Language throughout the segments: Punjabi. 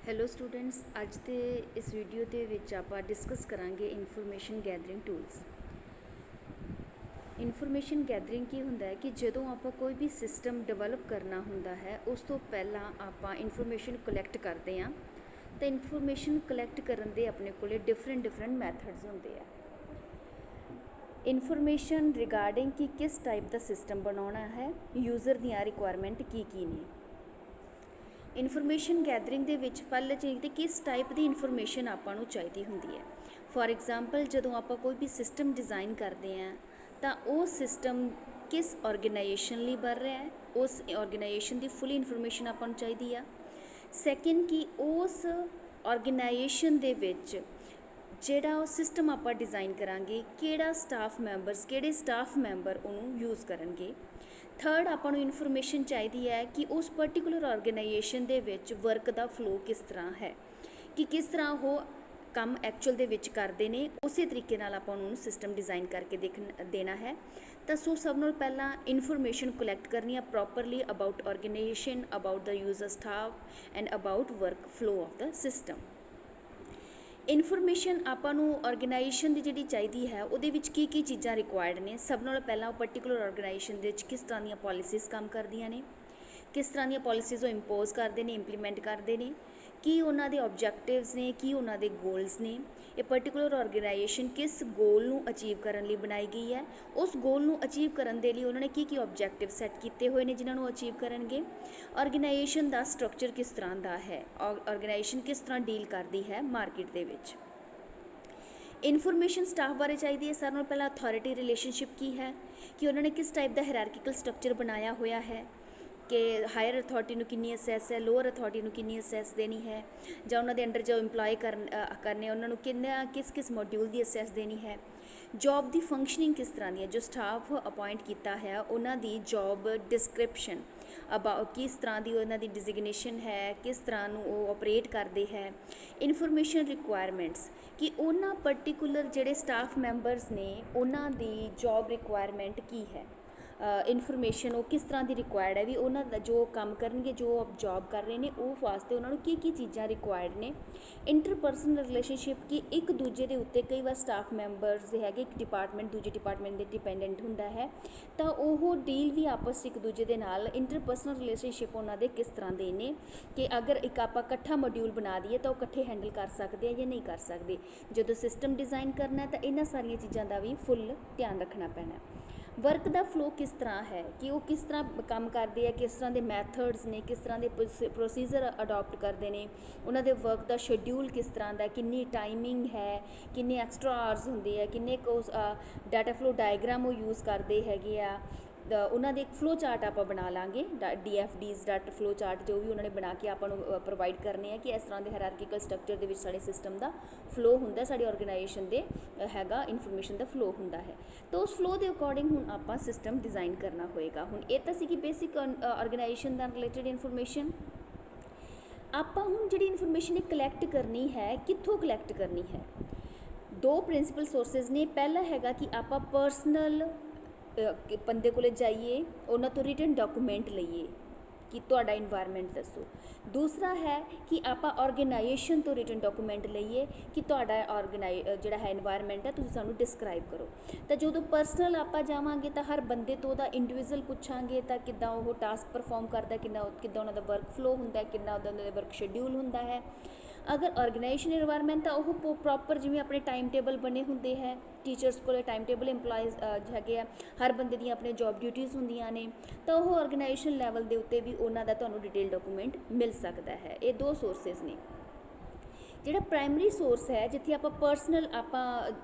ਹੈਲੋ ਸਟੂਡੈਂਟਸ, ਅੱਜ ਦੇ ਇਸ ਵੀਡੀਓ ਦੇ ਵਿੱਚ ਆਪਾਂ ਡਿਸਕਸ ਕਰਾਂਗੇ information gathering tools. Information gathering ਕੀ ਹੁੰਦਾ ਹੈ ਕਿ ਜਦੋਂ ਆਪਾਂ ਕੋਈ ਵੀ ਸਿਸਟਮ ਡਿਵੈਲਪ ਕਰਨਾ ਹੁੰਦਾ ਹੈ ਉਸ ਤੋਂ ਪਹਿਲਾਂ ਆਪਾਂ ਇਨਫੋਰਮੇਸ਼ਨ ਕਲੈਕਟ ਕਰਦੇ ਹਾਂ। ਤਾਂ ਇਨਫੋਰਮੇਸ਼ਨ ਕਲੈਕਟ ਕਰਨ ਦੇ ਆਪਣੇ ਕੋਲੇ ਡਿਫਰੈਂਟ ਮੈਥਡਸ ਹੁੰਦੇ ਆ। ਇਨਫੋਰਮੇਸ਼ਨ ਰਿਗਾਰਡਿੰਗ ਕਿ ਕਿਸ ਟਾਈਪ ਦਾ ਸਿਸਟਮ ਬਣਾਉਣਾ ਹੈ, ਯੂਜ਼ਰ ਦੀਆਂ ਰਿਕੁਆਇਰਮੈਂਟ ਕੀ ਨੇ। ਇਨਫੋਰਮੇਸ਼ਨ ਗੈਦਰਿੰਗ ਦੇ ਵਿੱਚ ਪਹਿਲਾਂ ਚਾਹੀਦੀ ਕਿਸ ਟਾਈਪ ਦੀ ਇਨਫੋਰਮੇਸ਼ਨ ਆਪਾਂ ਨੂੰ ਚਾਹੀਦੀ ਹੁੰਦੀ ਹੈ। ਫੋਰ ਐਗਜ਼ਾਮਪਲ, ਜਦੋਂ ਆਪਾਂ ਕੋਈ ਵੀ ਸਿਸਟਮ ਡਿਜ਼ਾਈਨ ਕਰਦੇ ਹਾਂ ਤਾਂ ਉਹ ਸਿਸਟਮ ਕਿਸ ਆਰਗੇਨਾਈਜੇਸ਼ਨ ਲਈ ਬਣ ਰਿਹਾ ਹੈ, ਉਸ ਆਰਗੇਨਾਈਜੇਸ਼ਨ ਦੀ ਫੁੱਲ ਇਨਫੋਰਮੇਸ਼ਨ ਆਪਾਂ ਨੂੰ ਚਾਹੀਦੀ ਆ। ਸੈਕਿੰਡ, ਕਿ ਉਸ ਆਰਗੇਨਾਈਜੇਸ਼ਨ ਦੇ ਵਿੱਚ ਜਿਹੜਾ ਉਹ ਸਿਸਟਮ ਆਪਾਂ ਡਿਜ਼ਾਈਨ ਕਰਾਂਗੇ ਕਿਹੜੇ ਸਟਾਫ ਮੈਂਬਰ ਉਹਨੂੰ ਯੂਜ਼ ਕਰਨਗੇ। ਥਰਡ, ਆਪਾਂ ਨੂੰ ਇਨਫੋਰਮੇਸ਼ਨ ਚਾਹੀਦੀ ਹੈ ਕਿ ਉਸ ਪਰਟੀਕੂਲਰ ਆਰਗੇਨਾਈਜੇਸ਼ਨ ਦੇ ਵਿੱਚ ਵਰਕ ਦਾ ਫਲੋ ਕਿਸ ਤਰ੍ਹਾਂ ਹੈ, ਕਿ ਕਿਸ ਤਰ੍ਹਾਂ ਉਹ ਕੰਮ ਐਕਚੁਅਲ ਦੇ ਵਿੱਚ ਕਰਦੇ ਨੇ। ਉਸੇ ਤਰੀਕੇ ਨਾਲ ਆਪਾਂ ਉਹਨੂੰ ਸਿਸਟਮ ਡਿਜ਼ਾਈਨ ਕਰਕੇ ਦੇਣਾ ਹੈ। ਤਾਂ ਸਭ ਨਾਲੋਂ ਪਹਿਲਾਂ ਇਨਫੋਰਮੇਸ਼ਨ ਕਲੈਕਟ ਕਰਨੀ ਆ properly about organisation, about the user staff and about work flow of the system. Information ਆਪਾਂ ਨੂੰ ਆਰਗੇਨਾਈਜੇਸ਼ਨ ਦੀ ਜਿਹੜੀ ਚਾਹੀਦੀ ਹੈ ਉਹਦੇ ਵਿੱਚ ਕੀ ਚੀਜ਼ਾਂ ਰਿਕੁਆਇਰਡ ਨੇ। ਸਭ ਨਾਲੋਂ ਪਹਿਲਾਂ ਉਹ ਪਰਟੀਕੂਲਰ ਆਰਗੇਨਾਈਜੇਸ਼ਨ ਦੇ ਵਿੱਚ ਕਿਸ ਤਰ੍ਹਾਂ ਦੀਆਂ ਪੋਲਿਸੀਜ਼ ਕੰਮ ਕਰਦੀਆਂ ਨੇ, ਕਿਸ ਤਰ੍ਹਾਂ ਦੀਆਂ ਪੋਲਿਸੀਜ਼ ਉਹ ਇੰਪੋਜ਼ ਕਰਦੇ ਨੇ, ਇੰਪਲੀਮੈਂਟ ਕਰਦੇ ਨੇ, ਕੀ ਉਹਨਾਂ ਦੇ ਆਬਜੈਕਟਿਵਸ ਨੇ, ਕੀ ਉਹਨਾਂ ਦੇ ਗੋਲਸ ਨੇ। ਇਹ ਪਰਟੀਕੂਲਰ ਆਰਗੇਨਾਈਜੇਸ਼ਨ ਕਿਸ ਗੋਲ ਨੂੰ ਅਚੀਵ ਕਰਨ ਲਈ ਬਣਾਈ ਗਈ ਹੈ, ਉਸ ਗੋਲ ਨੂੰ ਅਚੀਵ ਕਰਨ ਦੇ ਲਈ ਉਹਨਾਂ ਨੇ ਕੀ ਆਬਜੈਕਟਿਵ ਸੈੱਟ ਕੀਤੇ ਹੋਏ ਨੇ ਜਿਨ੍ਹਾਂ ਨੂੰ ਅਚੀਵ ਕਰਨਗੇ। ਆਰਗੇਨਾਈਜੇਸ਼ਨ ਦਾ ਸਟਰਕਚਰ ਕਿਸ ਤਰ੍ਹਾਂ ਦਾ ਹੈ, ਆਰਗੇਨਾਈਜੇਸ਼ਨ ਕਿਸ ਤਰ੍ਹਾਂ ਡੀਲ ਕਰਦੀ ਹੈ ਮਾਰਕੀਟ ਦੇ ਵਿੱਚ। ਇਨਫੋਰਮੇਸ਼ਨ ਸਟਾਫ ਬਾਰੇ ਚਾਹੀਦੀ ਹੈ। ਸਾਰਿਆਂ ਨਾਲੋਂ ਪਹਿਲਾਂ ਅਥਾਰਟੀ ਰਿਲੇਸ਼ਨਸ਼ਿਪ ਕੀ ਹੈ, ਕਿ ਉਹਨਾਂ ਨੇ ਕਿਸ ਟਾਈਪ ਦਾ ਹਾਇਰਾਰਕੀਕਲ ਸਟਰਕਚਰ ਬਣਾਇਆ ਹੋਇਆ ਹੈ, ਕਿ ਹਾਇਰ ਅਥਾਰਟੀ ਨੂੰ ਕਿੰਨੀ ਅਸੈਸ ਹੈ, ਲੋਅਰ ਅਥਾਰਟੀ ਨੂੰ ਕਿੰਨੀ ਅਸੈਸ ਦੇਣੀ ਹੈ, ਜਾਂ ਉਹਨਾਂ ਦੇ ਅੰਡਰ ਜੋ ਇੰਪਲੋਏ ਕਰਨੇ ਉਹਨਾਂ ਨੂੰ ਕਿਸ ਮੋਡਿਊਲ ਦੀ ਅਸੈਸ ਦੇਣੀ ਹੈ। ਜੋਬ ਦੀ ਫੰਕਸ਼ਨਿੰਗ ਕਿਸ ਤਰ੍ਹਾਂ ਦੀ ਹੈ, ਜੋ ਸਟਾਫ ਅਪਾਇੰਟ ਕੀਤਾ ਹੈ ਉਹਨਾਂ ਦੀ ਜੋਬ ਡਿਸਕ੍ਰਿਪਸ਼ਨ ਕਿਸ ਤਰ੍ਹਾਂ ਦੀ ਉਹਨਾਂ ਦੀ ਡਿਜ਼ਿਗਨੇਸ਼ਨ ਹੈ, ਕਿਸ ਤਰ੍ਹਾਂ ਨੂੰ ਉਹ ਆਪਰੇਟ ਕਰਦੇ ਹੈ। ਇਨਫੋਰਮੇਸ਼ਨ ਰਿਕੁਆਇਰਮੈਂਟਸ, ਕਿ ਉਹਨਾਂ ਪਰਟੀਕੂਲਰ ਜਿਹੜੇ ਸਟਾਫ ਮੈਂਬਰਸ ਨੇ ਉਹਨਾਂ ਦੀ ਜੋਬ ਰਿਕੁਆਇਰਮੈਂਟ ਕੀ ਹੈ, ਇਨਫੋਰਮੇਸ਼ਨ ਉਹ ਕਿਸ ਤਰ੍ਹਾਂ ਦੀ ਰਿਕੁਆਇਰਡ ਹੈ, ਵੀ ਉਹਨਾਂ ਦਾ ਜੋ ਕੰਮ ਕਰਨਗੇ, ਜੋ ਜੋਬ ਕਰ ਰਹੇ ਨੇ ਉਹ ਵਾਸਤੇ ਉਹਨਾਂ ਨੂੰ ਕੀ ਚੀਜ਼ਾਂ ਰਿਕੁਆਇਰਡ ਨੇ। ਇੰਟਰਪਰਸਨਲ ਰਿਲੇਸ਼ਨਸ਼ਿਪ, ਕਿ ਇੱਕ ਦੂਜੇ ਦੇ ਉੱਤੇ ਕਈ ਵਾਰ ਸਟਾਫ ਮੈਂਬਰਸ ਦੇ ਹੈਗੇ ਇੱਕ ਡਿਪਾਰਟਮੈਂਟ ਦੂਜੇ ਡਿਪਾਰਟਮੈਂਟ ਦੇ ਡਿਪੈਂਡੈਂਟ ਹੁੰਦਾ ਹੈ, ਤਾਂ ਉਹ ਡੀਲ ਵੀ ਆਪਸ ਇੱਕ ਦੂਜੇ ਦੇ ਨਾਲ ਇੰਟਰਪਰਸਨਲ ਰਿਲੇਸ਼ਨਸ਼ਿਪ ਉਹਨਾਂ ਦੇ ਕਿਸ ਤਰ੍ਹਾਂ ਦੇ ਨੇ, ਕਿ ਅਗਰ ਇੱਕ ਆਪਾਂ ਇਕੱਠਾ ਮੋਡਿਊਲ ਬਣਾ ਦਈਏ ਤਾਂ ਉਹ ਇਕੱਠੇ ਹੈਂਡਲ ਕਰ ਸਕਦੇ ਆ ਜਾਂ ਨਹੀਂ ਕਰ ਸਕਦੇ। ਜਦੋਂ ਸਿਸਟਮ ਡਿਜ਼ਾਈਨ ਕਰਨਾ ਤਾਂ ਇਹਨਾਂ ਸਾਰੀਆਂ ਚੀਜ਼ਾਂ ਦਾ ਵੀ ਫੁੱਲ ਧਿਆਨ ਰੱਖਣਾ ਪੈਣਾ। ਵਰਕ ਦਾ ਫਲੋ ਕਿਸ ਤਰ੍ਹਾਂ ਹੈ, ਕਿ ਉਹ ਕਿਸ ਤਰ੍ਹਾਂ ਕੰਮ ਕਰਦੇ ਆ, ਕਿਸ ਤਰ੍ਹਾਂ ਦੇ ਮੈਥਡਸ ਨੇ, ਕਿਸ ਤਰ੍ਹਾਂ ਦੇ ਪ੍ਰੋਸੀਜਰ ਅਡੋਪਟ ਕਰਦੇ ਨੇ, ਉਹਨਾਂ ਦੇ ਵਰਕ ਦਾ ਸ਼ੈਡਿਊਲ ਕਿਸ ਤਰ੍ਹਾਂ ਦਾ, ਕਿੰਨੀ ਟਾਈਮਿੰਗ ਹੈ, ਕਿੰਨੇ ਐਕਸਟਰਾ ਆਵਰਸ ਹੁੰਦੇ ਆ, ਕਿੰਨੇ ਕੁ ਡਾਟਾ ਫਲੋ ਡਾਇਗਰਾਮ ਉਹ ਯੂਜ਼ ਕਰਦੇ ਹੈਗੇ ਆ। ਉਹਨਾਂ ਦੇ ਇੱਕ ਫਲੋ ਚਾਰਟ ਆਪਾਂ ਬਣਾ ਲਾਂਗੇ, DFDs ਡਾਟਾ ਫਲੋ ਚਾਰਟ ਜੋ ਵੀ ਉਹਨਾਂ ਨੇ ਬਣਾ ਕੇ ਆਪਾਂ ਨੂੰ ਪ੍ਰੋਵਾਈਡ ਕਰਨੇ ਆ, ਕਿ ਇਸ ਤਰ੍ਹਾਂ ਦੇ ਹਾਇਰਾਰਕੀਕਲ ਸਟਰਕਚਰ ਦੇ ਵਿੱਚ ਸਾਡੇ ਸਿਸਟਮ ਦਾ ਫਲੋ ਹੁੰਦਾ, ਸਾਡੀ ਆਰਗੇਨਾਈਜੇਸ਼ਨ ਦੇ ਹੈਗਾ ਇਨਫੋਰਮੇਸ਼ਨ ਦਾ ਫਲੋ ਹੁੰਦਾ ਹੈ। ਤਾਂ ਉਸ ਫਲੋ ਦੇ ਅਕੋਰਡਿੰਗ ਹੁਣ ਆਪਾਂ ਸਿਸਟਮ ਡਿਜ਼ਾਈਨ ਕਰਨਾ ਹੋਏਗਾ। ਹੁਣ ਇਹ ਤਾਂ ਸੀਗੀ ਬੇਸਿਕ ਆਰਗੇਨਾਈਜੇਸ਼ਨ ਦਾ ਰਿਲੇਟਡ ਇਨਫੋਰਮੇਸ਼ਨ। ਆਪਾਂ ਹੁਣ ਜਿਹੜੀ ਇਨਫੋਰਮੇਸ਼ਨ ਕਲੈਕਟ ਕਰਨੀ ਹੈ, ਕਿੱਥੋਂ ਕਲੈਕਟ ਕਰਨੀ ਹੈ। ਦੋ ਪ੍ਰਿੰਸੀਪਲ ਸੋਰਸਿਸ ਨੇ। ਪਹਿਲਾ ਹੈਗਾ ਕਿ ਆਪਾਂ ਪਰਸਨਲ ਬੰਦੇ ਕੋਲ ਜਾਈਏ, ਉਹਨਾਂ ਤੋਂ ਰਿਟਨ ਡਾਕੂਮੈਂਟ ਲਈਏ ਕਿ ਤੁਹਾਡਾ ਇਨਵਾਇਰਮੈਂਟ ਦੱਸੋ। ਦੂਸਰਾ ਹੈ ਕਿ ਆਪਾਂ ਆਰਗੇਨਾਈਜੇਸ਼ਨ ਤੋਂ ਰਿਟਨ ਡਾਕੂਮੈਂਟ ਲਈਏ ਕਿ ਤੁਹਾਡਾ ਜਿਹੜਾ ਹੈ ਇਨਵਾਇਰਮੈਂਟ ਹੈ ਤੁਸੀਂ ਸਾਨੂੰ ਡਿਸਕ੍ਰਾਈਬ ਕਰੋ। ਤਾਂ ਜਦੋਂ ਪਰਸਨਲ ਆਪਾਂ ਜਾਵਾਂਗੇ ਤਾਂ ਹਰ ਬੰਦੇ ਤੋਂ ਉਹਦਾ ਇੰਡੀਵਿਜੂਅਲ ਪੁੱਛਾਂਗੇ ਤਾਂ ਕਿੱਦਾਂ ਉਹ ਟਾਸਕ ਪਰਫੋਰਮ ਕਰਦਾ, ਕਿੱਦਾਂ ਉਹਨਾਂ ਦਾ ਵਰਕ ਫਲੋ ਹੁੰਦਾ, ਕਿੰਨਾ ਉਹਨਾਂ ਦਾ ਵਰਕ ਸ਼ੈਡਿਊਲ ਹੁੰਦਾ ਹੈ। ਅਗਰ ਆਰਗੇਨਾਈਜੇਸ਼ਨ ਇਨਵਾਇਰਮੈਂਟ ਤਾਂ ਉਹ ਪ੍ਰੋਪਰ ਜਿਵੇਂ ਆਪਣੇ ਟਾਈਮ ਟੇਬਲ ਬਣੇ ਹੁੰਦੇ ਹੈ, ਟੀਚਰਸ ਕੋਲ ਟਾਈਮ ਟੇਬਲ ਇੰਪਲਾਈਜ਼ ਹੈਗੇ ਆ, ਹਰ ਬੰਦੇ ਦੀਆਂ ਆਪਣੀਆਂ ਜੋਬ ਡਿਊਟੀਜ਼ ਹੁੰਦੀਆਂ ਨੇ, ਤਾਂ ਉਹ ਆਰਗੇਨਾਈਜੇਸ਼ਨ ਲੈਵਲ ਦੇ ਉੱਤੇ ਵੀ ਉਹਨਾਂ ਦਾ ਤੁਹਾਨੂੰ ਡਿਟੇਲ ਡਾਕੂਮੈਂਟ ਮਿਲ ਸਕਦਾ ਹੈ। ਇਹ ਦੋ ਸੋਰਸਿਸ ਨੇ। ਜਿਹੜਾ ਪ੍ਰਾਇਮਰੀ ਸੋਰਸ ਹੈ ਜਿੱਥੇ ਆਪਾਂ ਪਰਸਨਲ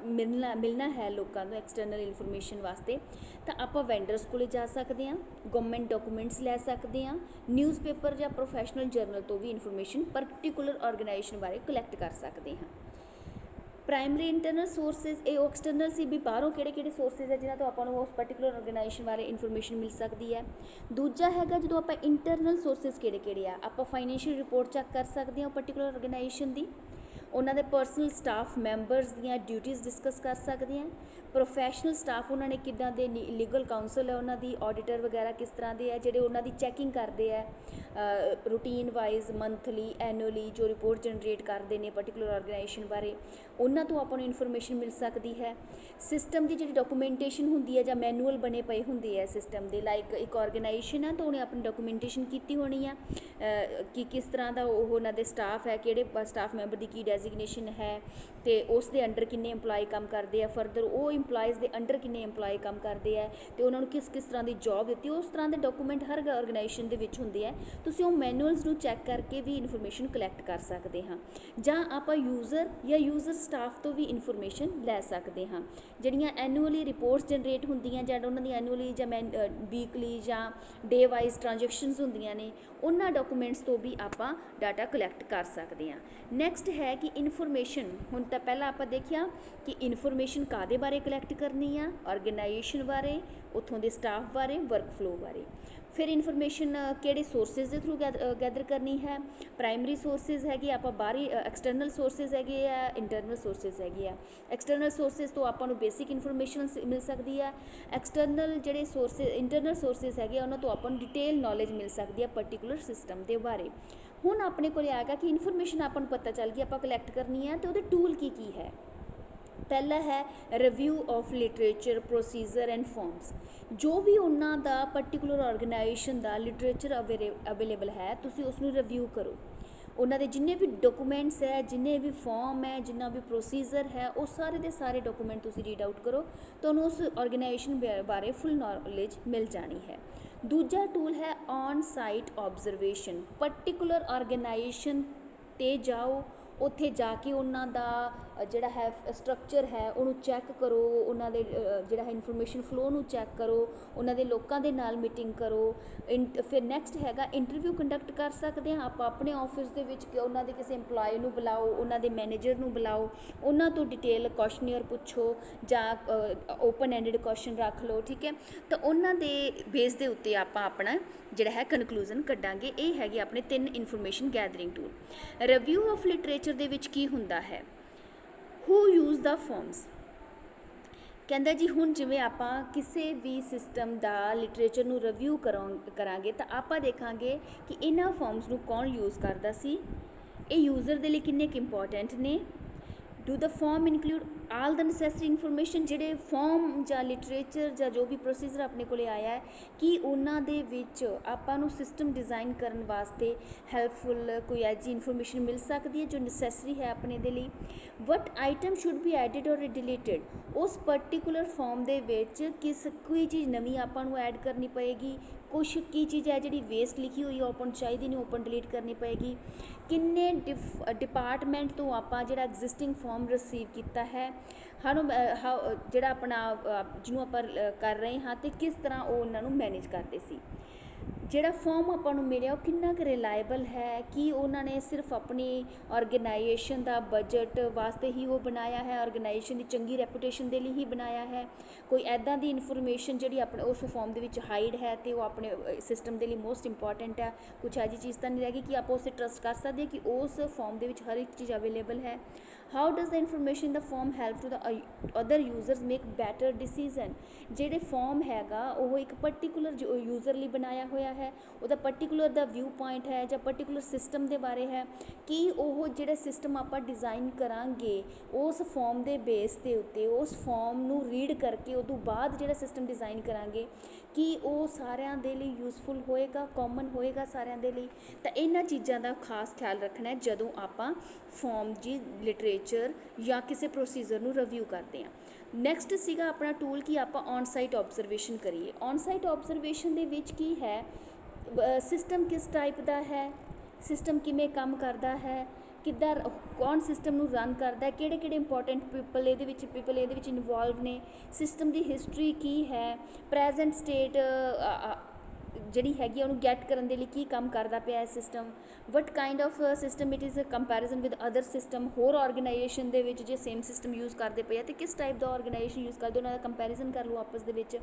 ਮਿਲਣਾ ਹੈ ਲੋਕਾਂ ਨੂੰ ਐਕਸਟਰਨਲ ਇਨਫੋਰਮੇਸ਼ਨ ਵਾਸਤੇ, ਤਾਂ ਆਪਾਂ ਵੈਂਡਰਸ ਕੋਲ ਜਾ ਸਕਦੇ ਹਾਂ, ਗਵਰਨਮੈਂਟ ਡਾਕੂਮੈਂਟਸ ਲੈ ਸਕਦੇ ਹਾਂ, ਨਿਊਜ਼ਪੇਪਰ ਜਾਂ ਪ੍ਰੋਫੈਸ਼ਨਲ ਜਰਨਲ ਤੋਂ ਵੀ ਇਨਫੋਰਮੇਸ਼ਨ ਪਰਟੀਕੂਲਰ ਆਰਗੇਨਾਈਜੇਸ਼ਨ ਬਾਰੇ ਕਲੈਕਟ ਕਰ ਸਕਦੇ ਹਾਂ। ਪ੍ਰਾਇਮਰੀ ਇੰਟਰਨਲ ਸੋਰਸਿਸ, ਇਹ ਐਕਸਟਰਨਲ ਸੀ ਵੀ ਬਾਹਰੋਂ ਕਿਹੜੇ ਸੋਰਸਿਸ ਹੈ ਜਿਨ੍ਹਾਂ ਤੋਂ ਆਪਾਂ ਨੂੰ ਉਸ ਪਰਟੀਕੂਲਰ ਆਰਗੇਨਾਈਜੇਸ਼ਨ ਬਾਰੇ ਇਨਫੋਰਮੇਸ਼ਨ ਮਿਲ ਸਕਦੀ ਹੈ। ਦੂਜਾ ਹੈਗਾ ਜਦੋਂ ਆਪਾਂ ਇੰਟਰਨਲ ਸੋਰਸਿਸ ਕਿਹੜੇ ਆ, ਆਪਾਂ ਫਾਈਨੈਂਸ਼ੀਅਲ ਰਿਪੋਰਟ ਚੈੱਕ ਕਰ ਸਕਦੇ ਹਾਂ ਪਰਟੀਕੂਲਰ ਆਰਗੇਨਾਈਜੇਸ਼ਨ ਦੀ, ਉਹਨਾਂ ਦੇ ਪਰਸਨਲ ਸਟਾਫ ਮੈਂਬਰਸ ਦੀਆਂ ਡਿਊਟੀਜ਼ ਡਿਸਕਸ ਕਰ ਸਕਦੇ ਹਾਂ। ਪ੍ਰੋਫੈਸ਼ਨਲ ਸਟਾਫ ਉਹਨਾਂ ਨੇ ਕਿੱਦਾਂ ਦੇ, ਲੀਗਲ ਕਾਊਂਸਲ ਹੈ ਉਹਨਾਂ ਦੀ, ਆਡੀਟਰ ਵਗੈਰਾ ਕਿਸ ਤਰ੍ਹਾਂ ਦੇ ਹੈ ਜਿਹੜੇ ਉਹਨਾਂ ਦੀ ਚੈਕਿੰਗ ਕਰਦੇ ਹੈ ਰੂਟੀਨ ਵਾਈਜ਼, ਮੰਥਲੀ, ਐਨੂਅਲੀ ਜੋ ਰਿਪੋਰਟ ਜਨਰੇਟ ਕਰਦੇ ਨੇ ਪਰਟੀਕੂਲਰ ਆਰਗੇਨਾਈਜੇਸ਼ਨ ਬਾਰੇ, ਉਹਨਾਂ ਤੋਂ ਆਪਾਂ ਨੂੰ ਇਨਫੋਰਮੇਸ਼ਨ ਮਿਲ ਸਕਦੀ ਹੈ। ਸਿਸਟਮ ਦੀ ਜਿਹੜੀ ਡਾਕੂਮੈਂਟੇਸ਼ਨ ਹੁੰਦੀ ਹੈ ਜਾਂ ਮੈਨੂਅਲ ਬਣੇ ਪਏ ਹੁੰਦੇ ਹੈ ਸਿਸਟਮ ਦੇ, ਲਾਈਕ ਇੱਕ ਆਰਗੇਨਾਈਜੇਸ਼ਨ ਹੈ ਤਾਂ ਉਹਨੇ ਆਪਣੀ ਡਾਕੂਮੈਂਟੇਸ਼ਨ ਕੀਤੀ ਹੋਣੀ ਆ ਕਿ ਕਿਸ ਤਰ੍ਹਾਂ ਦਾ ਉਹ ਉਹਨਾਂ ਦੇ ਸਟਾਫ ਹੈ, ਕਿਹੜੇ ਸਟਾਫ ਮੈਂਬਰ ਦੀ ਕੀ ਡੈਜ਼ਿਗਨੇਸ਼ਨ ਹੈ ਅਤੇ ਉਸ ਦੇ ਅੰਡਰ ਕਿੰਨੇ ਇੰਪਲਾਈ ਕੰਮ ਕਰਦੇ ਆ, ਫਰਦਰ ਉਹ ਇੰਪਲਾਈਜ਼ ਦੇ ਅੰਡਰ ਕਿੰਨੇ ਇੰਪਲਾਈ ਕੰਮ ਕਰਦੇ ਆ ਅਤੇ ਉਹਨਾਂ ਨੂੰ ਕਿਸ ਕਿਸ ਤਰ੍ਹਾਂ ਦੀ ਜੋਬ ਦਿੱਤੀ, ਉਸ ਤਰ੍ਹਾਂ ਦੇ ਡਾਕੂਮੈਂਟ ਹਰ ਆਰਗੇਨਾਈਜੇਸ਼ਨ ਦੇ ਵਿੱਚ ਹੁੰਦੇ ਆ। ਤੁਸੀਂ ਉਹ ਮੈਨੂਅਲਸ ਨੂੰ ਚੈੱਕ ਕਰਕੇ ਵੀ ਇਨਫੋਰਮੇਸ਼ਨ ਕਲੈਕਟ ਕਰ ਸਕਦੇ ਹਾਂ, ਜਾਂ ਆਪਾਂ ਯੂਜ਼ਰ ਜਾਂ ਯੂਜ਼ਰ ਸਟਾਫ ਤੋਂ ਵੀ ਇਨਫੋਰਮੇਸ਼ਨ ਲੈ ਸਕਦੇ ਹਾਂ। ਜਿਹੜੀਆਂ ਐਨੂਅਲੀ ਰਿਪੋਰਟਸ ਜਨਰੇਟ ਹੁੰਦੀਆਂ ਜਾਂ ਉਹਨਾਂ ਦੀ ਐਨੂਅਲੀ ਜਾਂ ਵੀਕਲੀ ਜਾਂ ਡੇ ਵਾਈਜ਼ ਟ੍ਰਾਂਜੈਕਸ਼ਨਸ ਹੁੰਦੀਆਂ ਨੇ, ਉਹਨਾਂ ਡਾਕੂਮੈਂਟਸ ਤੋਂ ਵੀ ਆਪਾਂ ਡਾਟਾ ਕਲੈਕਟ ਕਰ ਸਕਦੇ ਹਾਂ। ਨੈਕਸਟ ਹੈ ਕਿ ਇਨਫੋਰਮੇਸ਼ਨ, ਹੁਣ ਤਾਂ ਪਹਿਲਾਂ ਆਪਾਂ ਦੇਖਿਆ ਕਿ ਇਨਫੋਰਮੇਸ਼ਨ ਕਾਹਦੇ ਬਾਰੇ ਕਲੈਕਟ ਕਰਨੀ ਆ, ਆਰਗੇਨਾਈਜੇਸ਼ਨ ਬਾਰੇ, ਉੱਥੋਂ ਦੇ ਸਟਾਫ ਬਾਰੇ, ਵਰਕ ਫਲੋ ਬਾਰੇ। ਫਿਰ ਇਨਫੋਰਮੇਸ਼ਨ ਕਿਹੜੇ ਸੋਰਸਿਸ ਦੇ ਥਰੂ ਗੈਦਰ ਕਰਨੀ ਹੈ, ਪ੍ਰਾਇਮਰੀ ਸੋਰਸਿਸ ਹੈਗੇ ਆਪਾਂ, ਬਾਹਰੀ ਐਕਸਟਰਨਲ ਸੋਰਸਿਸ ਹੈਗੇ ਆ, ਇੰਟਰਨਲ ਸੋਰਸਿਸ ਹੈਗੇ ਆ। ਐਕਸਟਰਨਲ ਸੋਰਸਿਸ ਤੋਂ ਆਪਾਂ ਨੂੰ ਬੇਸਿਕ ਇਨਫੋਰਮੇਸ਼ਨ ਮਿਲ ਸਕਦੀ ਹੈ। ਐਕਸਟਰਨਲ ਜਿਹੜੇ ਇੰਟਰਨਲ ਸੋਰਸਿਸ ਹੈਗੇ ਆ ਉਹਨਾਂ ਤੋਂ ਆਪਾਂ ਨੂੰ ਡਿਟੇਲ ਨੌਲੇਜ ਮਿਲ ਸਕਦੀ ਹੈ ਪਰਟੀਕੂਲਰ ਸਿਸਟਮ ਦੇ ਬਾਰੇ। ਹੁਣ ਆਪਣੇ ਕੋਲ ਆ ਗਿਆ ਕਿ ਇਨਫੋਰਮੇਸ਼ਨ ਆਪਾਂ ਨੂੰ ਪਤਾ ਚੱਲ ਗਈ ਆਪਾਂ ਕਲੈਕਟ ਕਰਨੀ ਹੈ, ਅਤੇ ਉਹਦੇ ਟੂਲ ਕੀ ਕੀ ਹੈ। ਪਹਿਲਾ ਹੈ review of literature, procedure and farms. ਜੋ ਵੀ ਉਹਨਾਂ ਦਾ ਪਰਟੀਕੂਲਰ ਆਰਗੇਨਾਈਜੇਸ਼ਨ ਦਾ ਲਿਟਰੇਚਰ ਅਵੇਲੇਬਲ ਹੈ, ਤੁਸੀਂ ਉਸ ਨੂੰ ਰਿਵਿਊ ਕਰੋ। ਉਹਨਾਂ ਦੇ ਜਿੰਨੇ ਵੀ ਡਾਕੂਮੈਂਟਸ ਹੈ, ਜਿੰਨੇ ਵੀ ਫਾਰਮ ਹੈ, ਜਿੰਨਾ ਵੀ ਪ੍ਰੋਸੀਜਰ ਹੈ, ਉਹ ਸਾਰੇ ਦੇ ਸਾਰੇ ਡਾਕੂਮੈਂਟ ਤੁਸੀਂ ਰੀਡ ਆਊਟ ਕਰੋ, ਤੁਹਾਨੂੰ ਉਸ ਆਰਗੇਨਾਈਜੇਸ਼ਨ ਬਾਰੇ ਫੁੱਲ ਨੌਲੇਜ ਮਿਲ ਜਾਣੀ ਹੈ। ਦੂਜਾ ਟੂਲ ਹੈ on site observation. Particular organisation 'ਤੇ ਜਾਓ, ਉੱਥੇ ਜਾ ਕੇ ਉਹਨਾਂ ਦਾ ਜਿਹੜਾ ਹੈ ਸਟਰਕਚਰ ਹੈ ਉਹਨੂੰ ਚੈੱਕ ਕਰੋ, ਉਹਨਾਂ ਦੇ ਜਿਹੜਾ ਹੈ ਇਨਫੋਰਮੇਸ਼ਨ ਫਲੋ ਨੂੰ ਚੈੱਕ ਕਰੋ, ਉਹਨਾਂ ਦੇ ਲੋਕਾਂ ਦੇ ਨਾਲ ਮੀਟਿੰਗ ਕਰੋ। ਫਿਰ ਨੈਕਸਟ ਹੈਗਾ ਇੰਟਰਵਿਊ ਕੰਡਕਟ ਕਰ ਸਕਦੇ ਹਾਂ ਆਪਾਂ ਆਪਣੇ ਆਫਿਸ ਦੇ ਵਿੱਚ, ਕਿ ਉਹਨਾਂ ਦੇ ਕਿਸੇ ਇੰਪਲਾਈ ਨੂੰ ਬੁਲਾਓ, ਉਹਨਾਂ ਦੇ ਮੈਨੇਜਰ ਨੂੰ ਬੁਲਾਓ, ਉਹਨਾਂ ਤੋਂ ਡਿਟੇਲ ਕੁਐਸਚਨੇਅਰ ਪੁੱਛੋ ਜਾਂ ਓਪਨ ਐਂਡਡ ਕੁਐਸਚਨ ਰੱਖ ਲਓ, ਠੀਕ ਹੈ। ਤਾਂ ਉਹਨਾਂ ਦੇ ਬੇਸ ਦੇ ਉੱਤੇ ਆਪਾਂ ਆਪਣਾ ਜਿਹੜਾ ਹੈ ਕਨਕਲੂਜ਼ਨ ਕੱਢਾਂਗੇ। ਇਹ ਹੈਗੇ ਆਪਣੇ 3 information gathering tool. Review of literature ਦੇ ਵਿੱਚ ਕੀ ਹੁੰਦਾ ਹੈ, ਹੂ ਯੂਜ਼ ਦਾ ਫਾਰਮਸ। ਕਹਿੰਦਾ ਜੀ ਹੁਣ ਜਿਵੇਂ ਆਪਾਂ ਕਿਸੇ ਵੀ ਸਿਸਟਮ ਦਾ ਲਿਟਰੇਚਰ ਨੂੰ ਰਿਵਿਊ ਕਰਾਂਗੇ ਤਾਂ ਆਪਾਂ ਦੇਖਾਂਗੇ ਕਿ ਇਹਨਾਂ ਫਾਰਮਸ ਨੂੰ ਕੌਣ ਯੂਜ਼ ਕਰਦਾ ਸੀ, ਇਹ ਯੂਜ਼ਰ ਦੇ ਲਈ ਕਿੰਨੇ ਕੁ ਇੰਪੋਰਟੈਂਟ ਨੇ। Do the form include all the necessary information. ਜਿਹੜੇ ਫਾਰਮ ਜਾਂ ਲਿਟਰੇਚਰ ਜਾਂ ਜੋ ਵੀ ਪ੍ਰੋਸੀਜਰ ਆਪਣੇ ਕੋਲ ਆਇਆ ਹੈ, ਕਿ ਉਹਨਾਂ ਦੇ ਵਿੱਚ ਆਪਾਂ ਨੂੰ ਸਿਸਟਮ ਡਿਜ਼ਾਈਨ ਕਰਨ ਵਾਸਤੇ ਹੈਲਪਫੁਲ ਕੋਈ ਐਜੀ ਇਨਫੋਰਮੇਸ਼ਨ ਮਿਲ ਸਕਦੀ ਹੈ ਜੋ ਨੈਸੈਸਰੀ ਹੈ ਆਪਣੇ ਦੇ ਲਈ। ਵਟ ਆਈਟਮ ਸ਼ੁੱਡ ਬੀ ਐਡਿਡ ਔਰ ਡਿਲੀਟਡ। ਉਸ ਪਰਟੀਕੂਲਰ ਫਾਰਮ ਦੇ ਵਿੱਚ ਕੋਈ ਚੀਜ਼ ਨਵੀਂ ਆਪਾਂ ਨੂੰ ਐਡ ਕਰਨੀ ਪਏਗੀ, ਕੁਛ ਕੀ ਚੀਜ਼ ਹੈ ਜਿਹੜੀ ਵੇਸਟ ਲਿਖੀ ਹੋਈ ਹੈ ਉਹ ਆਪਾਂ ਨੂੰ ਚਾਹੀਦੀ ਨਹੀਂ, ਓਪਨ ਡਿਲੀਟ ਕਰਨੀ ਪਏਗੀ। ਕਿੰਨੇ ਡਿਪਾਰਟਮੈਂਟ ਤੋਂ ਆਪਾਂ ਜਿਹੜਾ ਐਗਜ਼ਿਸਟਿੰਗ ਫਾਰਮ ਰਿਸੀਵ ਕੀਤਾ ਹੈ, ਜਿਹੜਾ ਆਪਣਾ ਜਿਹਨੂੰ ਆਪਾਂ ਕਰ ਰਹੇ ਹਾਂ, ਅਤੇ ਕਿਸ ਤਰ੍ਹਾਂ ਉਹ ਉਹਨਾਂ ਨੂੰ ਮੈਨੇਜ ਕਰਦੇ ਸੀ। ਜਿਹੜਾ ਫਾਰਮ ਆਪਾਂ ਨੂੰ ਮਿਲਿਆ ਉਹ ਕਿੰਨਾ ਕੁ ਰਿਲਾਇਬਲ ਹੈ, ਕਿ ਉਹਨਾਂ ਨੇ ਸਿਰਫ ਆਪਣੀ ਆਰਗੇਨਾਈਜੇਸ਼ਨ ਦਾ ਬਜਟ ਵਾਸਤੇ ਹੀ ਉਹ ਬਣਾਇਆ ਹੈ, ਆਰਗੇਨਾਈਜੇਸ਼ਨ ਦੀ ਚੰਗੀ ਰੈਪੂਟੇਸ਼ਨ ਦੇ ਲਈ ਹੀ ਬਣਾਇਆ ਹੈ। ਕੋਈ ਐਦਾਂ ਦੀ ਇਨਫੋਰਮੇਸ਼ਨ ਜਿਹੜੀ ਆਪਣੇ ਉਸ ਫਾਰਮ ਦੇ ਵਿੱਚ ਹਾਈਡ ਹੈ ਅਤੇ ਉਹ ਆਪਣੇ ਸਿਸਟਮ ਦੇ ਲਈ ਮੋਸਟ ਇੰਪੋਰਟੈਂਟ ਹੈ, ਕੁਛ ਐਜੀ ਚੀਜ਼ ਤਾਂ ਨਹੀਂ ਰਹਿ ਗਈ ਕਿ ਆਪਾਂ ਉਸੇ ਟਰਸਟ ਕਰ ਸਕਦੇ ਕਿ ਉਸ ਫਾਰਮ ਦੇ ਵਿੱਚ ਹਰ ਇੱਕ ਚੀਜ਼ ਅਵੇਲੇਬਲ ਹੈ। How does the information the form help to the other users make better decision. ਜਿਹੜੇ ਫਾਰਮ ਹੈਗਾ ਉਹ ਇੱਕ ਪਰਟੀਕੂਲਰ ਯੂਜ਼ਰ ਲਈ ਬਣਾਇਆ ਹੋਇਆ ਹੈ, ਉਹਦਾ ਪਰਟੀਕੂਲਰ ਦਾ ਵਿਊ ਪੁਆਇੰਟ ਹੈ ਜਾਂ ਪਰਟੀਕੂਲਰ ਸਿਸਟਮ ਦੇ ਬਾਰੇ ਹੈ, ਕਿ ਉਹ ਜਿਹੜਾ ਸਿਸਟਮ ਆਪਾਂ ਡਿਜ਼ਾਈਨ ਕਰਾਂਗੇ ਉਸ ਫਾਰਮ ਦੇ ਬੇਸ ਦੇ ਉੱਤੇ ਉਸ ਫਾਰਮ ਨੂੰ ਰੀਡ ਕਰਕੇ ਉਹ ਤੋਂ ਬਾਅਦ ਜਿਹੜਾ ਸਿਸਟਮ ਡਿਜ਼ਾਈਨ ਕਰਾਂਗੇ ਕਿ ਉਹ ਸਾਰਿਆਂ ਦੇ ਲਈ ਯੂਜ਼ਫੁਲ ਹੋਏਗਾ, ਕਾਮਨ ਹੋਏਗਾ ਸਾਰਿਆਂ ਦੇ ਲਈ। ਤਾਂ ਇਹਨਾਂ ਚੀਜ਼ਾਂ ਦਾ ਖਾਸ ਖਿਆਲ ਰੱਖਣਾ ਹੈ ਜਦੋਂ ਆਪਾਂ ਫਾਰਮ ਜੀ ਲਿਟਰੇਚਰ ਜਾਂ ਕਿਸੇ ਪ੍ਰੋਸੀਜਰ ਨੂੰ ਰਿਵਿਊ ਕਰਦੇ ਹਾਂ। ਨੈਕਸਟ ਸੀਗਾ ਆਪਣਾ ਟੂਲ ਕਿ ਆਪਾਂ ਔਨ ਸਾਈਟ ਆਬਜ਼ਰਵੇਸ਼ਨ ਕਰੀਏ। ਔਨ ਸਾਈਟ ਆਬਜ਼ਰਵੇਸ਼ਨ ਦੇ ਵਿੱਚ ਕੀ ਹੈ, ਸਿਸਟਮ ਕਿਸ ਟਾਈਪ ਦਾ ਹੈ, ਸਿਸਟਮ ਕਿਵੇਂ ਕੰਮ ਕਰਦਾ ਹੈ, ਕਿੱਦਾਂ ਕੌਣ ਸਿਸਟਮ ਨੂੰ ਰਨ ਕਰਦਾ, ਕਿਹੜੇ ਕਿਹੜੇ ਇੰਪੋਰਟੈਂਟ ਪੀਪਲ ਇਹਦੇ ਵਿੱਚ ਇਨਵੋਲਵ ਨੇ, ਸਿਸਟਮ ਦੀ ਹਿਸਟਰੀ ਕੀ ਹੈ, ਪ੍ਰੈਜ਼ੈਂਟ ਸਟੇਟ ਜਿਹੜੀ ਹੈਗੀ ਉਹਨੂੰ ਗੈਟ ਕਰਨ ਦੇ ਲਈ ਕੀ ਕੰਮ ਕਰਦਾ ਪਿਆ ਹੈ system, what kind of system it is a comparison with other system. ਹੋਰ ਆਰਗੇਨਾਈਜੇਸ਼ਨ ਦੇ ਵਿੱਚ ਜੇ ਸੇਮ ਸਿਸਟਮ ਯੂਜ਼ ਕਰਦੇ ਪਏ ਆ ਅਤੇ ਕਿਸ ਟਾਈਪ ਦਾ ਆਰਗੇਨਾਈਜੇਸ਼ਨ ਯੂਜ਼ ਕਰਦੇ, ਉਹਨਾਂ ਦਾ ਕੰਪੈਰੀਜ਼ਨ ਕਰ ਲਓ ਆਪਸ ਦੇ ਵਿੱਚ।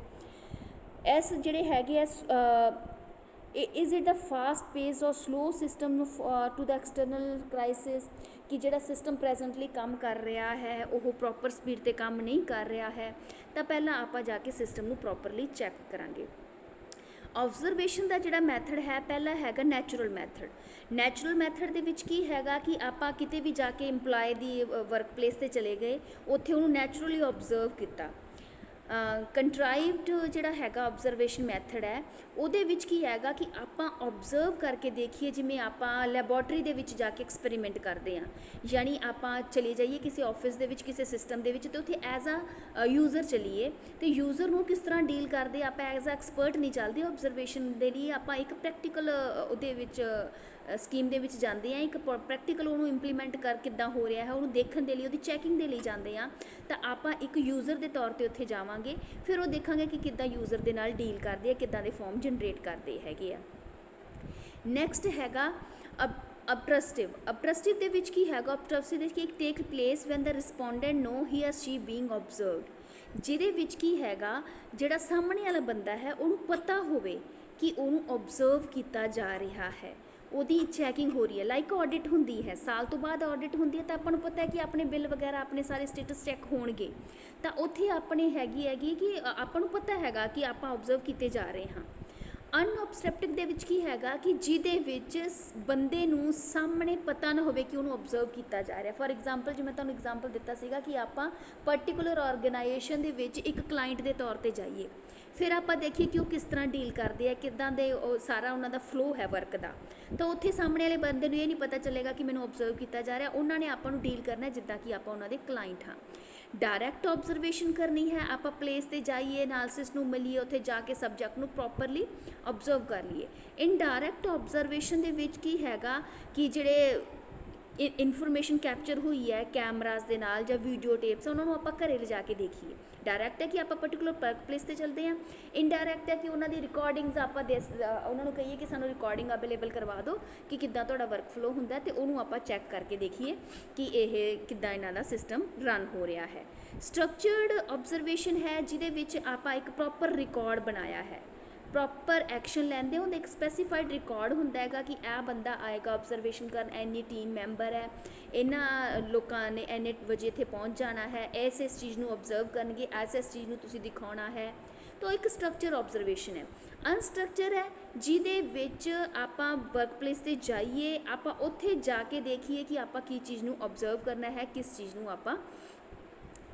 ਜਿਹੜੇ ਹੈਗੇ ਆ is it the fast pace और slow system to the external crisis, कि ਜਿਹੜਾ ਸਿਸਟਮ ਪ੍ਰੈਜ਼ੈਂਟਲੀ ਕੰਮ ਕਰ ਰਿਹਾ ਹੈ ਉਹ ਪ੍ਰੋਪਰ ਸਪੀਡ 'ਤੇ ਕੰਮ ਨਹੀਂ ਕਰ ਰਿਹਾ ਹੈ, ਤਾਂ ਪਹਿਲਾਂ ਆਪਾਂ ਜਾ ਕੇ ਸਿਸਟਮ ਨੂੰ ਪ੍ਰੋਪਰਲੀ ਚੈੱਕ ਕਰਾਂਗੇ। ਆਬਜ਼ਰਵੇਸ਼ਨ ਦਾ ਜਿਹੜਾ ਮੈਥਡ ਹੈ ਪਹਿਲਾ ਹੈਗਾ ਨੈਚੁਰਲ ਮੈਥਡ। ਨੈਚੁਰਲ ਮੈਥਡ ਦੇ ਵਿੱਚ ਕੀ ਹੈਗਾ ਕਿ ਆਪਾਂ ਕਿਤੇ ਵੀ ਜਾ ਕੇ ਇੰਪਲਾਈ ਦੀ ਵਰਕ ਪਲੇਸ 'ਤੇ ਚਲੇ ਗਏ, ਉੱਥੇ ਉਹਨੂੰ ਨੈਚੁਰਲੀ ਓਬਜ਼ਰਵ ਕੀਤਾ। ਕੰਟਰਾਈਵਡ ਜਿਹੜਾ ਹੈਗਾ ਆਬਜ਼ਰਵੇਸ਼ਨ ਮੈਥਡ ਹੈ, ਉਹਦੇ ਵਿੱਚ ਕੀ ਹੈਗਾ ਕਿ ਆਪਾਂ ਓਬਜ਼ਰਵ ਕਰਕੇ ਦੇਖੀਏ, ਜਿਵੇਂ ਆਪਾਂ ਲੈਬੋਰਟਰੀ ਦੇ ਵਿੱਚ ਜਾ ਕੇ ਐਕਸਪੈਰੀਮੈਂਟ ਕਰਦੇ ਹਾਂ, ਯਾਨੀ ਆਪਾਂ ਚਲੇ ਜਾਈਏ ਕਿਸੇ ਆਫਿਸ ਦੇ ਵਿੱਚ, ਕਿਸੇ ਸਿਸਟਮ ਦੇ ਵਿੱਚ, ਅਤੇ ਉੱਥੇ ਐਜ਼ ਆ ਯੂਜ਼ਰ ਚਲੀਏ, ਅਤੇ ਯੂਜ਼ਰ ਨੂੰ ਕਿਸ ਤਰ੍ਹਾਂ ਡੀਲ ਕਰਦੇ ਆਪਾਂ ਐਜ਼ ਆ ਐਕਸਪਰਟ ਨਹੀਂ ਚੱਲਦੇ। ਓਬਜ਼ਰਵੇਸ਼ਨ ਦੇ ਲਈ ਆਪਾਂ ਇੱਕ ਪ੍ਰੈਕਟੀਕਲ ਉਹਦੇ ਵਿੱਚ ਸਕੀਮ ਦੇ ਵਿੱਚ ਜਾਂਦੇ ਹਾਂ, ਇੱਕ ਪ੍ਰੈਕਟੀਕਲ ਉਹਨੂੰ ਇੰਪਲੀਮੈਂਟ ਕਰ ਕਿੱਦਾਂ ਹੋ ਰਿਹਾ ਹੈ ਉਹਨੂੰ ਦੇਖਣ ਦੇ ਲਈ, ਉਹਦੀ ਚੈਕਿੰਗ ਦੇ ਲਈ ਜਾਂਦੇ ਹਾਂ। ਤਾਂ ਆਪਾਂ ਇੱਕ ਯੂਜ਼ਰ ਦੇ ਤੌਰ 'ਤੇ ਉੱਥੇ ਜਾਵਾਂਗੇ, ਫਿਰ ਉਹ ਦੇਖਾਂਗੇ ਕਿ ਕਿੱਦਾਂ ਯੂਜ਼ਰ ਦੇ ਨਾਲ ਡੀਲ ਕਰਦੇ ਆ, ਕਿੱਦਾਂ ਦੇ ਫਾਰਮ ਜਨਰੇਟ ਕਰਦੇ ਹੈਗੇ ਆ। ਨੈਕਸਟ ਹੈਗਾ ਅਬਟਰਸਟਿਵ ਦੇ ਵਿੱਚ ਕੀ ਹੈਗਾ, ਅਬਟਰਸਟਿਵ ਦੇ ਵਿੱਚ ਇੱਕ take place when the respondent know he or she being observed, ਜਿਹਦੇ ਵਿੱਚ ਕੀ ਹੈਗਾ ਜਿਹੜਾ ਸਾਹਮਣੇ ਵਾਲਾ ਬੰਦਾ ਹੈ ਉਹਨੂੰ ਪਤਾ ਹੋਵੇ ਕਿ ਉਹਨੂੰ ਓਬਜ਼ਰਵ ਕੀਤਾ ਜਾ ਰਿਹਾ ਹੈ, ਉਹਦੀ ਚੈਕਿੰਗ ਹੋ ਰਹੀ ਹੈ। ਲਾਈਕ ਆਡਿਟ ਹੁੰਦੀ ਹੈ, ਸਾਲ ਤੋਂ ਬਾਅਦ ਆਡਿਟ ਹੁੰਦੀ ਹੈ, ਤਾਂ ਆਪਾਂ ਨੂੰ ਪਤਾ ਹੈ ਕਿ ਆਪਣੇ ਬਿੱਲ ਵਗੈਰਾ ਆਪਣੇ ਸਾਰੇ ਸਟੇਟਸ ਚੈੱਕ ਹੋਣਗੇ, ਤਾਂ ਉੱਥੇ ਆਪਣੇ ਹੈਗੀ ਕਿ ਆਪਾਂ ਨੂੰ ਪਤਾ ਹੈਗਾ ਕਿ ਆਪਾਂ ਓਬਜ਼ਰਵ ਕੀਤੇ ਜਾ ਰਹੇ ਹਾਂ। ਅਨਓਬਸਟ੍ਰਕਟਿਵ ਦੇ ਵਿੱਚ ਕੀ ਹੈਗਾ ਕਿ ਜਿਹਦੇ ਵਿੱਚ ਬੰਦੇ ਨੂੰ ਸਾਹਮਣੇ ਪਤਾ ਨਾ ਹੋਵੇ ਕਿ ਉਹਨੂੰ ਓਬਜ਼ਰਵ ਕੀਤਾ ਜਾ ਰਿਹਾ। ਫੋਰ ਐਗਜ਼ਾਮਪਲ, ਜਿਵੇਂ ਤੁਹਾਨੂੰ ਐਗਜ਼ਾਮਪਲ ਦਿੱਤਾ ਸੀਗਾ ਕਿ ਆਪਾਂ ਪਰਟੀਕੂਲਰ ਆਰਗੇਨਾਈਜੇਸ਼ਨ ਦੇ ਵਿੱਚ ਇੱਕ ਕਲਾਇੰਟ ਦੇ ਤੌਰ 'ਤੇ ਜਾਈਏ, ਫਿਰ ਆਪਾਂ ਦੇਖੀਏ ਕਿ ਉਹ ਕਿਸ ਤਰ੍ਹਾਂ ਡੀਲ ਕਰਦੇ ਆ, ਕਿੱਦਾਂ ਦੇ ਉਹ ਸਾਰਾ ਉਹਨਾਂ ਦਾ ਫਲੋ ਹੈ ਵਰਕ ਦਾ, ਤਾਂ ਉੱਥੇ ਸਾਹਮਣੇ ਵਾਲੇ ਬੰਦੇ ਨੂੰ ਇਹ ਨਹੀਂ ਪਤਾ ਚੱਲੇਗਾ ਕਿ ਮੈਨੂੰ ਓਬਜ਼ਰਵ ਕੀਤਾ ਜਾ ਰਿਹਾ। ਉਹਨਾਂ ਨੇ ਆਪਾਂ ਨੂੰ ਡੀਲ ਕਰਨਾ ਜਿੱਦਾਂ ਕਿ ਆਪਾਂ ਉਹਨਾਂ ਦੇ ਕਲਾਇੰਟ ਹਾਂ। ਡਾਇਰੈਕਟ ਓਬਜ਼ਰਵੇਸ਼ਨ ਕਰਨੀ ਹੈ, ਆਪਾਂ ਪਲੇਸ 'ਤੇ ਜਾਈਏ, ਐਨਾਲਿਸਿਸ ਨੂੰ ਮਿਲੀਏ, ਉੱਥੇ ਜਾ ਕੇ ਸਬਜੈਕਟ ਨੂੰ ਪ੍ਰੋਪਰਲੀ ਓਬਜ਼ਰਵ ਕਰ ਲਈਏ। ਇਨਡਾਇਰੈਕਟ ਓਬਜ਼ਰਵੇਸ਼ਨ ਦੇ ਵਿੱਚ ਕੀ ਹੈਗਾ ਕਿ ਜਿਹੜੇ ਇਨਫੋਰਮੇਸ਼ਨ ਕੈਪਚਰ ਹੋਈ ਹੈ ਕੈਮਰਾਜ਼ ਦੇ ਨਾਲ ਜਾਂ ਵੀਡੀਓ ਟੇਪਸ, ਉਹਨਾਂ ਨੂੰ ਆਪਾਂ ਘਰੇ ਲਿਜਾ ਕੇ ਦੇਖੀਏ। ਡਾਇਰੈਕਟ ਹੈ ਕਿ ਆਪਾਂ ਪਰਟੀਕੂਲਰ ਵਰਕ ਪਲੇਸ 'ਤੇ ਚੱਲਦੇ ਹਾਂ। ਇਨਡਾਇਰੈਕਟ ਹੈ ਕਿ ਉਹਨਾਂ ਦੀ ਰਿਕਾਰਡਿੰਗਸ ਆਪਾਂ ਉਹਨਾਂ ਨੂੰ ਕਹੀਏ ਕਿ ਸਾਨੂੰ ਰਿਕਾਰਡਿੰਗ ਅਵੇਲੇਬਲ ਕਰਵਾ ਦਿਓ ਕਿ ਕਿੱਦਾਂ ਤੁਹਾਡਾ ਵਰਕ ਫਲੋ ਹੁੰਦਾ, ਅਤੇ ਉਹਨੂੰ ਆਪਾਂ ਚੈੱਕ ਕਰਕੇ ਦੇਖੀਏ ਕਿ ਇਹ ਕਿੱਦਾਂ ਇਹਨਾਂ ਦਾ ਸਿਸਟਮ ਰਨ ਹੋ ਰਿਹਾ ਹੈ। ਸਟਰਕਚਰਡ ਓਬਜ਼ਰਵੇਸ਼ਨ ਹੈ, ਜਿਹਦੇ ਵਿੱਚ ਆਪਾਂ ਇੱਕ ਪ੍ਰੋਪਰ ਰਿਕਾਰਡ ਬਣਾਇਆ ਹੈ, ਪ੍ਰੋਪਰ ਐਕਸ਼ਨ ਲੈਂਦੇ ਹੁੰਦੇ, ਇੱਕ ਸਪੈਸੀਫਾਈਡ ਰਿਕਾਰਡ ਹੁੰਦਾ ਹੈਗਾ ਕਿ ਇਹ ਬੰਦਾ ਆਏਗਾ ਓਬਜ਼ਰਵੇਸ਼ਨ ਕਰਨ, ਇੰਨੀ ਟੀਮ ਮੈਂਬਰ ਹੈ, ਇਹਨਾਂ ਲੋਕਾਂ ਨੇ ਇੰਨੇ ਵਜੇ ਇੱਥੇ ਪਹੁੰਚ ਜਾਣਾ ਹੈ, ਇਸ ਚੀਜ਼ ਨੂੰ ਓਬਜ਼ਰਵ ਕਰਨਗੇ, ਇਸ ਚੀਜ਼ ਨੂੰ ਤੁਸੀਂ ਦਿਖਾਉਣਾ ਹੈ। ਤਾਂ ਇੱਕ ਸਟਰਕਚਰ ਓਬਜ਼ਰਵੇਸ਼ਨ ਹੈ। ਅਨਸਟਰਕਚਰ ਹੈ, ਜਿਹਦੇ ਵਿੱਚ ਆਪਾਂ ਵਰਕ ਪਲੇਸ 'ਤੇ ਜਾਈਏ, ਆਪਾਂ ਉੱਥੇ ਜਾ ਕੇ ਦੇਖੀਏ ਕਿ ਆਪਾਂ ਕੀ ਚੀਜ਼ ਨੂੰ ਓਬਜ਼ਰਵ ਕਰਨਾ ਹੈ, ਕਿਸ ਚੀਜ਼ ਨੂੰ ਆਪਾਂ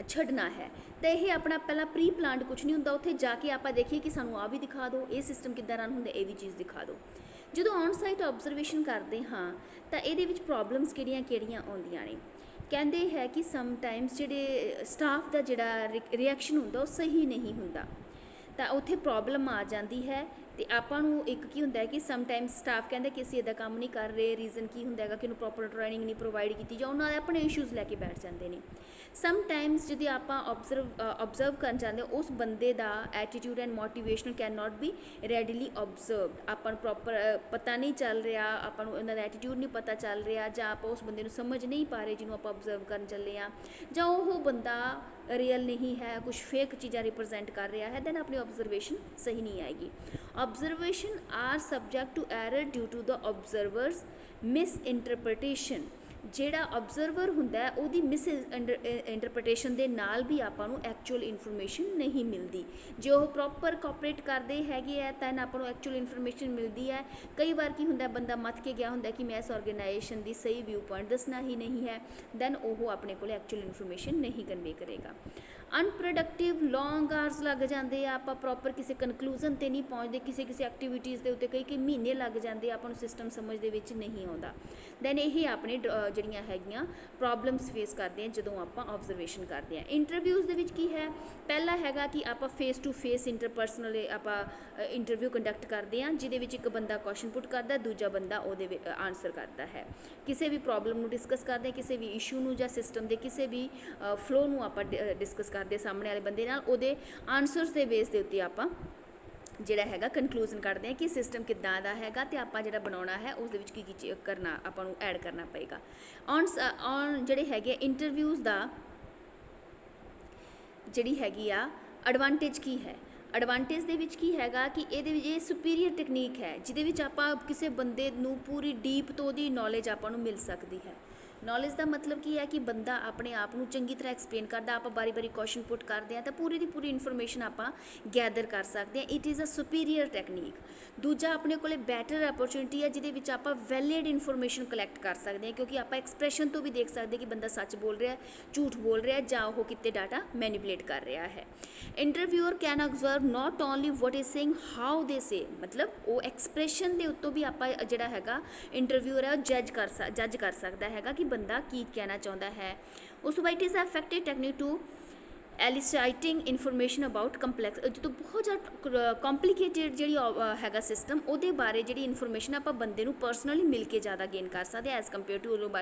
ਛੱਡਣਾ ਹੈ। ਤਾਂ ਇਹ ਆਪਣਾ ਪਹਿਲਾਂ ਪ੍ਰੀ ਪਲਾਨਡ ਕੁਛ ਨਹੀਂ ਹੁੰਦਾ, ਉੱਥੇ ਜਾ ਕੇ ਆਪਾਂ ਦੇਖੀਏ ਕਿ ਸਾਨੂੰ ਆਹ ਵੀ ਦਿਖਾ ਦਿਓ, ਇਹ ਸਿਸਟਮ ਕਿੱਦਾਂ ਰਨ ਹੁੰਦਾ, ਇਹ ਵੀ ਚੀਜ਼ ਦਿਖਾ ਦਿਓ। ਜਦੋਂ ਔਨ ਸਾਈਟ ਓਬਜ਼ਰਵੇਸ਼ਨ ਕਰਦੇ ਹਾਂ ਤਾਂ ਇਹਦੇ ਵਿੱਚ ਪ੍ਰੋਬਲਮਸ ਕਿਹੜੀਆਂ ਆਉਂਦੀਆਂ ਨੇ। ਕਹਿੰਦੇ ਹੈ ਕਿ ਸਮਟਾਈਮਸ ਜਿਹੜੇ ਸਟਾਫ ਦਾ ਜਿਹੜਾ ਰਿਐਕਸ਼ਨ ਹੁੰਦਾ ਉਹ ਸਹੀ ਨਹੀਂ ਹੁੰਦਾ, ਤਾਂ ਉੱਥੇ ਪ੍ਰੋਬਲਮ ਆ ਜਾਂਦੀ ਹੈ। ਅਤੇ ਆਪਾਂ ਨੂੰ ਇੱਕ ਕੀ ਹੁੰਦਾ ਹੈ ਕਿ ਸਮਟਾਈਮਸ ਸਟਾਫ ਕਹਿੰਦਾ ਕਿ ਅਸੀਂ ਇੱਦਾਂ ਕੰਮ ਨਹੀਂ ਕਰ ਰਹੇ, ਰੀਜ਼ਨ ਕੀ ਹੁੰਦਾ ਹੈਗਾ ਕਿ ਉਹਨੂੰ ਪ੍ਰੋਪਰ ਟ੍ਰੇਨਿੰਗ ਨਹੀਂ ਪ੍ਰੋਵਾਈਡ ਕੀਤੀ, ਜਾਂ ਉਹਨਾਂ ਦੇ ਆਪਣੇ ਇਸ਼ੂਜ਼ ਲੈ ਕੇ ਬੈਠ ਜਾਂਦੇ ਨੇ। ਸਮਟਾਈਮਸ ਜਦੋਂ ਆਪਾਂ ਓਬਜ਼ਰਵ ਕਰਨ ਜਾਂਦੇ ਉਸ ਬੰਦੇ ਦਾ attitude and motivation can not be readily observed, ਆਪਾਂ ਨੂੰ ਪ੍ਰੋਪਰ ਪਤਾ ਨਹੀਂ ਚੱਲ ਰਿਹਾ, ਆਪਾਂ ਨੂੰ ਇਹਨਾਂ ਦਾ ਐਟੀਟਿਊਡ ਨਹੀਂ ਪਤਾ ਚੱਲ ਰਿਹਾ, ਜਾਂ ਆਪਾਂ ਉਸ ਬੰਦੇ ਨੂੰ ਸਮਝ ਨਹੀਂ ਪਾ ਰਹੇ ਜਿਹਨੂੰ ਆਪਾਂ ਓਬਜ਼ਰਵ ਕਰਨ ਚੱਲੇ ਹਾਂ, ਜਾਂ ਉਹ ਬੰਦਾ ਰੀਅਲ ਨਹੀਂ ਹੈ, ਕੁਛ ਫੇਕ ਚੀਜ਼ਾਂ ਰਿਪਰੈਜ਼ੈਂਟ ਕਰ ਰਿਹਾ ਹੈ, ਦੈਨ ਆਪਣੀ ਓਬਜ਼ਰਵੇਸ਼ਨ ਸਹੀ ਨਹੀਂ ਆਏਗੀ। Observation are subject to error due to the observer's misinterpretation। ਜਿਹੜਾ ਓਬਜ਼ਰਵਰ ਹੁੰਦਾ ਉਹਦੀ ਇੰਟਰਪ੍ਰੀਟੇਸ਼ਨ ਦੇ ਨਾਲ ਵੀ ਆਪਾਂ ਨੂੰ ਐਕਚੁਅਲ ਇਨਫੋਰਮੇਸ਼ਨ ਨਹੀਂ ਮਿਲਦੀ। ਜੇ ਉਹ ਪ੍ਰੋਪਰ ਕੋਆਪਰੇਟ ਕਰਦੇ ਹੈਗੇ ਆ ਤਾਂ ਆਪਾਂ ਨੂੰ ਐਕਚੁਅਲ ਇਨਫੋਰਮੇਸ਼ਨ ਮਿਲਦੀ ਹੈ। ਕਈ ਵਾਰ ਕੀ ਹੁੰਦਾ, ਬੰਦਾ ਮੱਥ ਕੇ ਗਿਆ ਹੁੰਦਾ ਕਿ ਮੈਂ ਇਸ ਆਰਗੇਨਾਈਜੇਸ਼ਨ ਦੀ ਸਹੀ ਵਿਊ ਪੁਆਇੰਟ ਦੱਸਣਾ ਹੀ ਨਹੀਂ ਹੈ, ਦੈਨ ਉਹ ਆਪਣੇ ਕੋਲ ਐਕਚੁਅਲ ਇਨਫੋਰਮੇਸ਼ਨ ਨਹੀਂ ਕਨਵੇ ਕਰੇਗਾ। ਅਨਪ੍ਰੋਡਕਟਿਵ ਲੌਂਗ ਆਰਸ ਲੱਗ ਜਾਂਦੇ ਆ, ਆਪਾਂ ਪ੍ਰੋਪਰ ਕਿਸੇ ਕਨਕਲੂਜ਼ਨ 'ਤੇ ਨਹੀਂ ਪਹੁੰਚਦੇ, ਕਿਸੇ ਐਕਟੀਵਿਟੀਜ਼ ਦੇ ਉੱਤੇ ਕਈ ਮਹੀਨੇ ਲੱਗ ਜਾਂਦੇ, ਆਪਾਂ ਨੂੰ ਸਿਸਟਮ ਸਮਝ ਦੇ ਵਿੱਚ ਨਹੀਂ ਆਉਂਦਾ। ਦੈਨ ਇਹ ਆਪਣੇ ਜਿਹੜੀਆਂ ਹੈਗੀਆਂ ਪ੍ਰੋਬਲਮਸ ਫੇਸ ਕਰਦੇ ਹਾਂ ਜਦੋਂ ਆਪਾਂ ਓਬਜ਼ਰਵੇਸ਼ਨ ਕਰਦੇ ਹਾਂ। ਇੰਟਰਵਿਊਜ਼ ਦੇ ਵਿੱਚ ਕੀ ਹੈ, ਪਹਿਲਾ ਹੈਗਾ ਕਿ ਆਪਾਂ ਫੇਸ ਟੂ ਫੇਸ ਇੰਟਰਪਰਸਨਲ ਆਪਾਂ ਇੰਟਰਵਿਊ ਕੰਡਕਟ ਕਰਦੇ ਹਾਂ, ਜਿਹਦੇ ਵਿੱਚ ਇੱਕ ਬੰਦਾ ਕੁਐਸਚਨ ਪੁੱਟ ਕਰਦਾ, ਦੂਜਾ ਬੰਦਾ ਉਹਦੇ ਆਨਸਰ ਕਰਦਾ ਹੈ। ਕਿਸੇ ਵੀ ਪ੍ਰੋਬਲਮ ਨੂੰ ਡਿਸਕਸ ਕਰਦੇ ਹਾਂ, ਕਿਸੇ ਵੀ ਇਸ਼ੂ ਨੂੰ ਜਾਂ ਸਿਸਟਮ ਦੇ ਕਿਸੇ ਵੀ ਫਲੋ ਨੂੰ ਆਪਾਂ ਡਿਸਕਸ ਕਰਦੇ ਸਾਹਮਣੇ ਵਾਲੇ ਬੰਦੇ ਨਾਲ, ਉਹਦੇ ਆਨਸਰਸ ਦੇ ਬੇਸ ਦੇ ਉੱਤੇ ਆਪਾਂ ਜਿਹੜਾ ਹੈਗਾ ਕਨਕਲੂਜ਼ਨ ਕੱਢਦੇ ਹਾਂ ਕਿ ਸਿਸਟਮ ਕਿੱਦਾਂ ਦਾ ਹੈਗਾ, ਅਤੇ ਆਪਾਂ ਜਿਹੜਾ ਬਣਾਉਣਾ ਹੈ ਉਸ ਦੇ ਵਿੱਚ ਕੀ ਕਰਨਾ ਆਪਾਂ ਨੂੰ ਐਡ ਕਰਨਾ ਪਏਗਾ। ਔਨ ਜਿਹੜੇ ਹੈਗੇ ਇੰਟਰਵਿਊਜ਼ ਦਾ ਜਿਹੜੀ ਹੈਗੀ ਆ ਐਡਵਾਂਟੇਜ ਕੀ ਹੈ। ਐਡਵਾਂਟੇਜ ਦੇ ਵਿੱਚ ਕੀ ਹੈਗਾ ਕਿ ਇਹਦੇ ਵਿੱਚ ਇਹ ਸੁਪੀਰੀਅਰ ਟੈਕਨੀਕ ਹੈ ਜਿਹਦੇ ਵਿੱਚ ਆਪਾਂ ਕਿਸੇ ਬੰਦੇ ਨੂੰ ਪੂਰੀ ਡੀਪ ਤੋਂ ਉਹਦੀ ਨੌਲੇਜ ਆਪਾਂ ਨੂੰ ਮਿਲ ਸਕਦੀ ਹੈ। ਨੌਲੇਜ ਦਾ ਮਤਲਬ ਕੀ ਹੈ ਕਿ ਬੰਦਾ ਆਪਣੇ ਆਪ ਨੂੰ ਚੰਗੀ ਤਰ੍ਹਾਂ ਐਕਸਪਲੇਨ ਕਰਦਾ, ਆਪਾਂ ਬਾਰੀ ਕੁਐਸਚਨ ਪੁੱਟ ਕਰਦੇ ਹਾਂ ਤਾਂ ਪੂਰੀ ਦੀ ਪੂਰੀ ਇਨਫੋਰਮੇਸ਼ਨ ਆਪਾਂ ਗੈਦਰ ਕਰ ਸਕਦੇ ਹਾਂ। It is a superior technique. ਦੂਜਾ ਆਪਣੇ ਕੋਲੇ ਬੈਟਰ ਅਪੋਰਚੁਨਿਟੀ ਹੈ ਜਿਹਦੇ ਵਿੱਚ ਆਪਾਂ ਵੈਲਿਡ ਇਨਫੋਰਮੇਸ਼ਨ ਕਲੈਕਟ ਕਰ ਸਕਦੇ ਹਾਂ, ਕਿਉਂਕਿ ਆਪਾਂ ਐਕਸਪ੍ਰੈਸ਼ਨ ਤੋਂ ਵੀ ਦੇਖ ਸਕਦੇ ਕਿ ਬੰਦਾ ਸੱਚ ਬੋਲ ਰਿਹਾ, ਝੂਠ ਬੋਲ ਰਿਹਾ ਜਾਂ ਉਹ ਕਿਤੇ ਡਾਟਾ ਮੈਨੀਪੂਲੇਟ ਕਰ ਰਿਹਾ ਹੈ। Interviewer can observe not only what is saying, how they say, ਮਤਲਬ ਉਹ ਐਕਸਪ੍ਰੈਸ਼ਨ ਦੇ ਉੱਤੋਂ ਵੀ ਆਪਾਂ ਜਿਹੜਾ ਹੈਗਾ ਇੰਟਰਵਿਊਅਰ ਹੈ ਉਹ ਜੱਜ ਕਰ ਸਕਦਾ ਹੈਗਾ ਕਿ ਬੰਦਾ ਕੀ ਕਹਿਣਾ ਚਾਹੁੰਦਾ ਹੈ। ਉਸ ਤੋਂ ਬਾਅਦ it is effective technique to eliciting information about complex, ਜਦੋਂ ਬਹੁਤ ਜ਼ਿਆਦਾ ਕੰਪਲੀਕੇਟਿਡ ਜਿਹੜੀ ਹੈਗਾ ਸਿਸਟਮ, ਉਹਦੇ ਬਾਰੇ ਜਿਹੜੀ ਇਨਫੋਰਮੇਸ਼ਨ ਆਪਾਂ ਬੰਦੇ ਨੂੰ ਪਰਸਨਲੀ ਮਿਲ ਕੇ ਜ਼ਿਆਦਾ ਗੇਨ ਕਰ ਸਕਦੇ ਐਜ਼ ਕੰਪੇਅਰ ਟੂ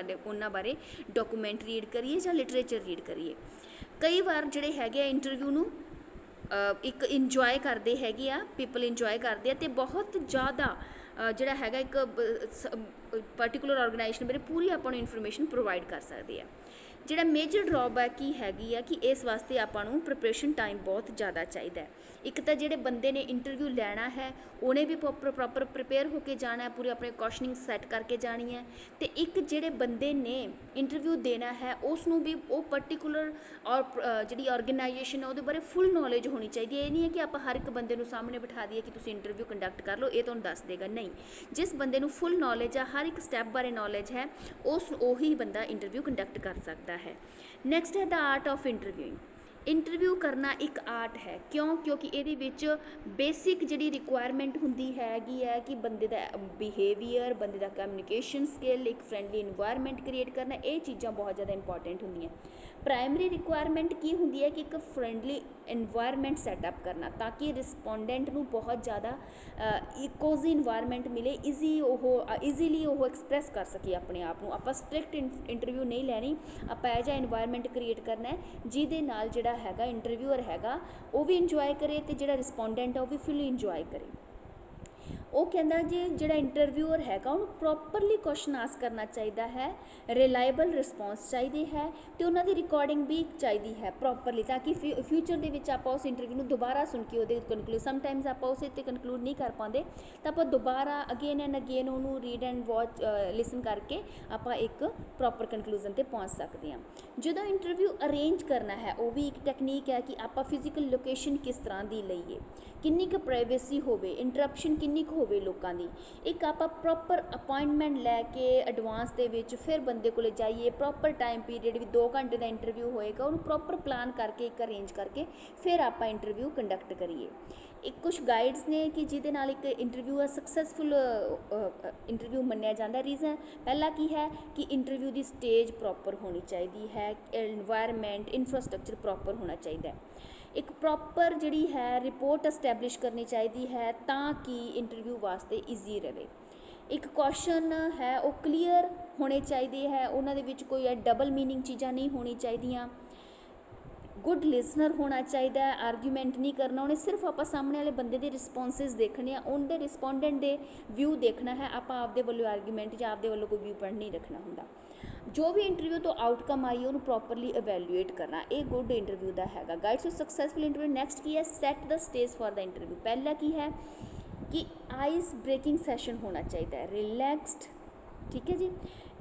ਉਹਨਾਂ ਬਾਰੇ ਡਾਕੂਮੈਂਟ ਰੀਡ ਕਰੀਏ ਜਾਂ ਲਿਟਰੇਚਰ ਰੀਡ ਕਰੀਏ। ਕਈ ਵਾਰ ਜਿਹੜੇ ਹੈਗੇ ਆ ਇੰਟਰਵਿਊ ਨੂੰ ਇੱਕ ਇੰਜੋਏ ਕਰਦੇ ਹੈਗੇ ਆ, ਪੀਪਲ ਇੰਜੋਏ ਕਰਦੇ ਆ, ਅਤੇ ਬਹੁਤ ਜ਼ਿਆਦਾ ਜਿਹੜਾ ਹੈਗਾ ਇੱਕ ਪਰਟੀਕੁਲਰ ਆਰਗੇਨਾਈਜੇਸ਼ਨ ਬਾਰੇ ਪੂਰੀ ਆਪਾਂ ਨੂੰ ਇਨਫੋਰਮੇਸ਼ਨ ਪ੍ਰੋਵਾਈਡ ਕਰ ਸਕਦੇ ਆ। ਜਿਹੜਾ ਮੇਜਰ ਡਰੋਬੈਕ ਕੀ ਹੈਗੀ ਆ ਕਿ ਇਸ ਵਾਸਤੇ ਆਪਾਂ ਨੂੰ ਪ੍ਰੀਪਰੇਸ਼ਨ ਟਾਈਮ ਬਹੁਤ ਜ਼ਿਆਦਾ ਚਾਹੀਦਾ ਹੈ। ਇੱਕ ਤਾਂ ਜਿਹੜੇ ਬੰਦੇ ਨੇ ਇੰਟਰਵਿਊ ਲੈਣਾ ਹੈ ਉਹਨੇ ਵੀ ਪ੍ਰੋਪਰ ਪ੍ਰਿਪੇਅਰ ਹੋ ਕੇ ਜਾਣਾ ਹੈ, ਪੂਰੀ ਆਪਣੀ ਕੁਐਸਚਨਿੰਗ ਸੈੱਟ ਕਰਕੇ ਜਾਣੀ ਹੈ, ਅਤੇ ਇੱਕ ਜਿਹੜੇ ਬੰਦੇ ਨੇ ਇੰਟਰਵਿਊ ਦੇਣਾ ਹੈ ਉਸ ਨੂੰ ਵੀ ਉਹ ਪਰਟੀਕੁਲਰ ਔਰ ਜਿਹੜੀ ਆਰਗੇਨਾਈਜੇਸ਼ਨ ਹੈ ਉਹਦੇ ਬਾਰੇ ਫੁੱਲ ਨੌਲੇਜ ਹੋਣੀ ਚਾਹੀਦੀ ਹੈ। ਇਹ ਨਹੀਂ ਹੈ ਕਿ ਆਪਾਂ ਹਰ ਇੱਕ ਬੰਦੇ ਨੂੰ ਸਾਹਮਣੇ ਬਿਠਾ ਦਈਏ ਕਿ ਤੁਸੀਂ ਇੰਟਰਵਿਊ ਕੰਡਕਟ ਕਰ ਲਓ, ਇਹ ਤੁਹਾਨੂੰ ਦੱਸ ਦੇਗਾ, ਨਹੀਂ। ਜਿਸ ਬੰਦੇ ਨੂੰ ਫੁੱਲ ਨੌਲੇਜ ਆ, ਹਰ ਇੱਕ ਸਟੈਪ ਬਾਰੇ ਨੌਲੇਜ ਹੈ, ਉਹੀ ਬੰਦਾ ਇੰਟਰਵਿਊ ਕੰਡਕਟ ਕਰ ਸਕਦਾ ਹੈ। ਨੈਕਸਟ ਹੈ ਦਾ ਆਰਟ ਆਫ ਇੰਟਰਵਿਊਇੰਗ। ਇੰਟਰਵਿਊ ਕਰਨਾ ਇੱਕ ਆਰਟ ਹੈ, ਕਿਉਂਕਿ ਇਹਦੇ ਵਿੱਚ ਬੇਸਿਕ ਜਿਹੜੀ ਰਿਕੁਆਇਰਮੈਂਟ ਹੁੰਦੀ ਹੈਗੀ ਹੈ ਕਿ ਬੰਦੇ ਦਾ ਬਿਹੇਵੀਅਰ, ਬੰਦੇ ਦਾ ਕਮਿਊਨੀਕੇਸ਼ਨ ਸਕਿੱਲ, ਇੱਕ ਫਰੈਂਡਲੀ ਇਨਵਾਇਰਮੈਂਟ ਕ੍ਰੀਏਟ ਕਰਨਾ, ਇਹ ਚੀਜ਼ਾਂ ਬਹੁਤ ਜ਼ਿਆਦਾ ਇੰਪੋਰਟੈਂਟ ਹੁੰਦੀਆਂ। ਪ੍ਰਾਇਮਰੀ ਰਿਕੁਆਇਰਮੈਂਟ ਕੀ ਹੁੰਦੀ ਹੈ ਕਿ ਇੱਕ ਫਰੈਂਡਲੀ ਇਨਵਾਇਰਮੈਂਟ ਸੈਟਅਪ ਕਰਨਾ, ਤਾਂ ਕਿ ਰਿਸਪੋਂਡੈਂਟ ਨੂੰ ਬਹੁਤ ਜ਼ਿਆਦਾ ਕੋਜ਼ੀ ਇਨਵਾਇਰਮੈਂਟ ਮਿਲੇ, ਈਜ਼ੀਲੀ ਉਹ ਐਕਸਪ੍ਰੈਸ ਕਰ ਸਕੇ ਆਪਣੇ ਆਪ ਨੂੰ। ਆਪਾਂ ਸਟ੍ਰਿਕਟ ਇੰਟਰਵਿਊ ਨਹੀਂ ਲੈਣੀ, ਆਪਾਂ ਇਹੋ ਜਿਹਾ ਇਨਵਾਇਰਮੈਂਟ ਕ੍ਰੀਏਟ ਕਰਨਾ ਹੈ ਜਿਹਦੇ ਨਾਲ ਜਿਹੜਾ ਹੈਗਾ ਇੰਟਰਵਿਊਅਰ ਹੈਗਾ ਉਹ ਵੀ ਇੰਜੋਏ ਕਰੇ ਅਤੇ ਜਿਹੜਾ ਰਿਸਪੋਂਡੈਂਟ ਹੈ ਉਹ ਵੀ ਫੁੱਲੀ ਇੰਜੋਏ ਕਰੇ। ਉਹ ਕਹਿੰਦਾ ਜੀ ਜਿਹੜਾ ਇੰਟਰਵਿਊਅਰ ਹੈਗਾ ਉਹਨੂੰ ਪ੍ਰੋਪਰਲੀ ਕੁਐਸਚਨ ਆਸਕ ਕਰਨਾ ਚਾਹੀਦਾ ਹੈ, ਰਿਲਾਇਬਲ ਰਿਸਪੌਂਸ ਚਾਹੀਦੀ ਹੈ, ਅਤੇ ਉਹਨਾਂ ਦੀ ਰਿਕਾਰਡਿੰਗ ਵੀ ਚਾਹੀਦੀ ਹੈ ਪ੍ਰੋਪਰਲੀ, ਤਾਂ ਕਿ ਫਿਊਚਰ ਦੇ ਵਿੱਚ ਆਪਾਂ ਉਸ ਇੰਟਰਵਿਊ ਨੂੰ ਦੁਬਾਰਾ ਸੁਣ ਕੇ ਉਹਦੇ ਕਨਕਲੂਡ, ਸਮਟਾਈਮਸ ਆਪਾਂ ਉਸੇ 'ਤੇ ਕਨਕਲੂਡ ਨਹੀਂ ਕਰ ਪਾਉਂਦੇ, ਤਾਂ ਆਪਾਂ ਦੁਬਾਰਾ ਅਗੇਨ ਐਂਡ ਅਗੇਨ ਉਹਨੂੰ ਰੀਡ ਐਂਡ ਵਾਚ ਲਿਸਨ ਕਰਕੇ ਆਪਾਂ ਇੱਕ ਪ੍ਰੋਪਰ ਕਨਕਲੂਜ਼ਨ 'ਤੇ ਪਹੁੰਚ ਸਕਦੇ ਹਾਂ। ਜਦੋਂ ਇੰਟਰਵਿਊ ਅਰੇਂਜ ਕਰਨਾ ਹੈ ਉਹ ਵੀ ਇੱਕ ਟੈਕਨੀਕ ਹੈ ਕਿ ਆਪਾਂ ਫਿਜ਼ੀਕਲ ਲੋਕੇਸ਼ਨ ਕਿਸ ਤਰ੍ਹਾਂ ਦੀ ਲਈਏ, ਕਿੰਨੀ ਕੁ ਪ੍ਰਾਈਵੇਸੀ ਹੋਵੇ, ਇੰਟਰਪਸ਼ਨ ਕਿੰਨੀ ਕੁ ਹੋਵੇ ਲੋਕਾਂ ਦੀ, ਇੱਕ ਆਪਾਂ ਪ੍ਰੋਪਰ ਅਪਾਇੰਟਮੈਂਟ ਲੈ ਕੇ ਐਡਵਾਂਸ ਦੇ ਵਿੱਚ ਫਿਰ ਬੰਦੇ ਕੋਲ ਜਾਈਏ, ਪ੍ਰੋਪਰ ਟਾਈਮ ਪੀਰੀਅਡ ਵੀ 2 ਘੰਟੇ ਦਾ ਇੰਟਰਵਿਊ ਹੋਏਗਾ, ਉਹਨੂੰ ਪ੍ਰੋਪਰ ਪਲਾਨ ਕਰਕੇ ਇੱਕ ਅਰੇਂਜ ਕਰਕੇ ਫਿਰ ਆਪਾਂ ਇੰਟਰਵਿਊ ਕੰਡਕਟ ਕਰੀਏ। ਇੱਕ ਕੁਛ ਗਾਈਡਸ ਨੇ ਕਿ ਜਿਹਦੇ ਨਾਲ ਇੱਕ ਇੰਟਰਵਿਊ ਆ ਸਕਸੈਸਫੁਲ ਇੰਟਰਵਿਊ ਮੰਨਿਆ ਜਾਂਦਾ। ਰੀਜ਼ਨ ਪਹਿਲਾ ਕੀ ਹੈ ਕਿ ਇੰਟਰਵਿਊ ਦੀ ਸਟੇਜ ਪ੍ਰੋਪਰ ਹੋਣੀ ਚਾਹੀਦੀ ਹੈ, ਇਨਵਾਇਰਮੈਂਟ ਇਨਫਰਾਸਟਰਕਚਰ ਪ੍ਰੋਪਰ ਹੋਣਾ ਚਾਹੀਦਾ ਹੈ, ਇੱਕ ਪ੍ਰੋਪਰ ਜਿਹੜੀ ਹੈ ਰਿਪੋਰਟ ਐਸਟੈਬਲਿਸ਼ ਕਰਨੀ ਚਾਹੀਦੀ ਹੈ ਤਾਂ ਕਿ ਇੰਟਰਵਿਊ ਵਾਸਤੇ ਈਜ਼ੀ ਰਹੇ। ਇੱਕ ਕੁਐਸਚਨ ਹੈ ਉਹ ਕਲੀਅਰ ਹੋਣੇ ਚਾਹੀਦੇ ਹੈ, ਉਹਨਾਂ ਦੇ ਵਿੱਚ ਕੋਈ ਡਬਲ ਮੀਨਿੰਗ ਚੀਜ਼ਾਂ ਨਹੀਂ ਹੋਣੀ ਚਾਹੀਦੀਆਂ। ਗੁੱਡ ਲਿਸਨਰ ਹੋਣਾ ਚਾਹੀਦਾ ਹੈ, ਆਰਗੂਮੈਂਟ ਨਹੀਂ ਕਰਨਾ, ਉਹਨੇ ਸਿਰਫ ਆਪਾਂ ਸਾਹਮਣੇ ਵਾਲੇ ਬੰਦੇ ਦੇ ਰਿਸਪੌਂਸਿਸ ਦੇਖਣੇ ਆ, ਉਹਦੇ ਰਿਸਪੋਂਡੈਂਟ ਦੇ ਵਿਊ ਦੇਖਣਾ ਹੈ, ਆਪਾਂ ਆਪਦੇ ਵੱਲੋਂ ਆਰਗੂਮੈਂਟ ਜਾਂ ਆਪਦੇ ਵੱਲੋਂ ਕੋਈ ਵਿਊ ਪੁਆਇੰਟ ਨਹੀਂ ਰੱਖਣਾ ਹੁੰਦਾ। ਜੋ ਵੀ ਇੰਟਰਵਿਊ ਤੋਂ ਆਊਟਕਮ ਆਈ ਉਹਨੂੰ ਪ੍ਰੋਪਰਲੀ ਇਵੈਲੂਏਟ ਕਰਨਾ, ਇਹ ਗੁੱਡ ਇੰਟਰਵਿਊ ਦਾ ਹੈਗਾ। Guides to successful interview. Next ਕੀ ਹੈ, set the stage for the interview. ਪਹਿਲਾ ਕੀ ਹੈ ਕਿ ਆਈਸ ਬ੍ਰੇਕਿੰਗ ਸੈਸ਼ਨ ਹੋਣਾ ਚਾਹੀਦਾ ਹੈ, ਰਿਲੈਕਸਡ, ਠੀਕ ਹੈ ਜੀ।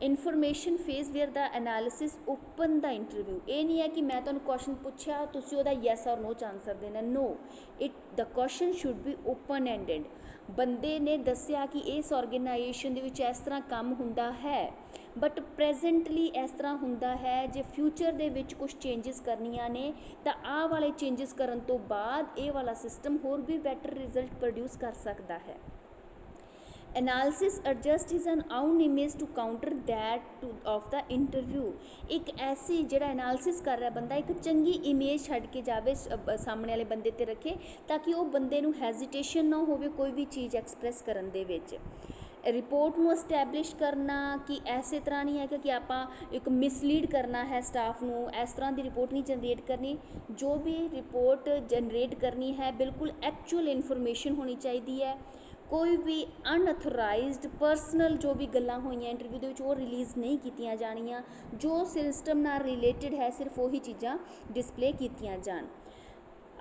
ਇਨਫੋਰਮੇਸ਼ਨ ਫੇਜ਼ ਵੇਅਰ ਦਾ ਐਨਾਲਿਸਿਸ ਓਪਨ ਦਾ ਇੰਟਰਵਿਊ। ਇਹ ਨਹੀਂ ਹੈ ਕਿ ਮੈਂ ਤੁਹਾਨੂੰ ਕੁਐਸਚਨ ਪੁੱਛਿਆ ਤੁਸੀਂ ਉਹਦਾ ਯੈਸ ਔਰ ਨੋ 'ਚ ਆਨਸਰ ਦੇਣਾ, no, the question should be open ended. ਬੰਦੇ ਨੇ ਦੱਸਿਆ ਕਿ ਇਸ ਆਰਗੇਨਾਈਜੇਸ਼ਨ ਦੇ ਵਿੱਚ ਇਸ ਤਰ੍ਹਾਂ ਕੰਮ ਹੁੰਦਾ ਹੈ, ਬਟ ਪ੍ਰੈਜ਼ੈਂਟਲੀ ਇਸ ਤਰ੍ਹਾਂ ਹੁੰਦਾ ਹੈ, ਜੇ ਫਿਊਚਰ ਦੇ ਵਿੱਚ ਕੁਛ ਚੇਂਜਿਸ ਕਰਨੀਆਂ ਨੇ ਤਾਂ ਆਹ ਵਾਲੇ ਚੇਂਜਿਸ ਕਰਨ ਤੋਂ ਬਾਅਦ ਇਹ ਵਾਲਾ ਸਿਸਟਮ ਹੋਰ ਵੀ ਬੈਟਰ ਰਿਜ਼ਲਟ ਪ੍ਰੋਡਿਊਸ ਕਰ ਸਕਦਾ ਹੈ। Analysis adjust is an own image to counter that of the interview। ਇੱਕ ਐਸੀ ਜਿਹੜਾ ਐਨਾਲਿਸਿਸ ਕਰ ਰਿਹਾ ਬੰਦਾ ਇੱਕ ਚੰਗੀ ਇਮੇਜ ਛੱਡ ਕੇ ਜਾਵੇ, ਸਾਹਮਣੇ ਵਾਲੇ ਬੰਦੇ 'ਤੇ ਰੱਖੇ, ਤਾਂ ਕਿ ਉਹ ਬੰਦੇ ਨੂੰ ਹੈਜ਼ੀਟੇਸ਼ਨ ਨਾ ਹੋਵੇ ਕੋਈ ਵੀ ਚੀਜ਼ ਐਕਸਪ੍ਰੈਸ ਕਰਨ ਦੇ ਵਿੱਚ। ਰਿਪੋਰਟ ਨੂੰ ਐਸਟੈਬਲਿਸ਼ ਕਰਨਾ ਕਿ ਐਸੇ ਤਰ੍ਹਾਂ ਨਹੀਂ ਹੈ ਕਿ ਆਪਾਂ ਇੱਕ ਮਿਸਲੀਡ ਕਰਨਾ ਹੈ ਸਟਾਫ ਨੂੰ, ਇਸ ਤਰ੍ਹਾਂ ਦੀ ਰਿਪੋਰਟ ਨਹੀਂ ਜਨਰੇਟ ਕਰਨੀ। ਜੋ ਵੀ ਰਿਪੋਰਟ ਜਨਰੇਟ ਕਰਨੀ ਹੈ ਬਿਲਕੁਲ ਐਕਚੁਅਲ ਇਨਫੋਰਮੇਸ਼ਨ ਹੋਣੀ ਚਾਹੀਦੀ ਹੈ। ਕੋਈ ਵੀ ਅਨਅਥੋਰਾਈਜ਼ਡ ਪਰਸਨਲ ਜੋ ਵੀ ਗੱਲਾਂ ਹੋਈਆਂ ਇੰਟਰਵਿਊ ਦੇ ਵਿੱਚ ਉਹ ਰਿਲੀਜ਼ ਨਹੀਂ ਕੀਤੀਆਂ ਜਾਣੀਆਂ। ਜੋ ਸਿਸਟਮ ਨਾਲ ਰਿਲੇਟਡ ਹੈ ਸਿਰਫ ਉਹੀ ਚੀਜ਼ਾਂ ਡਿਸਪਲੇ ਕੀਤੀਆਂ ਜਾਣ।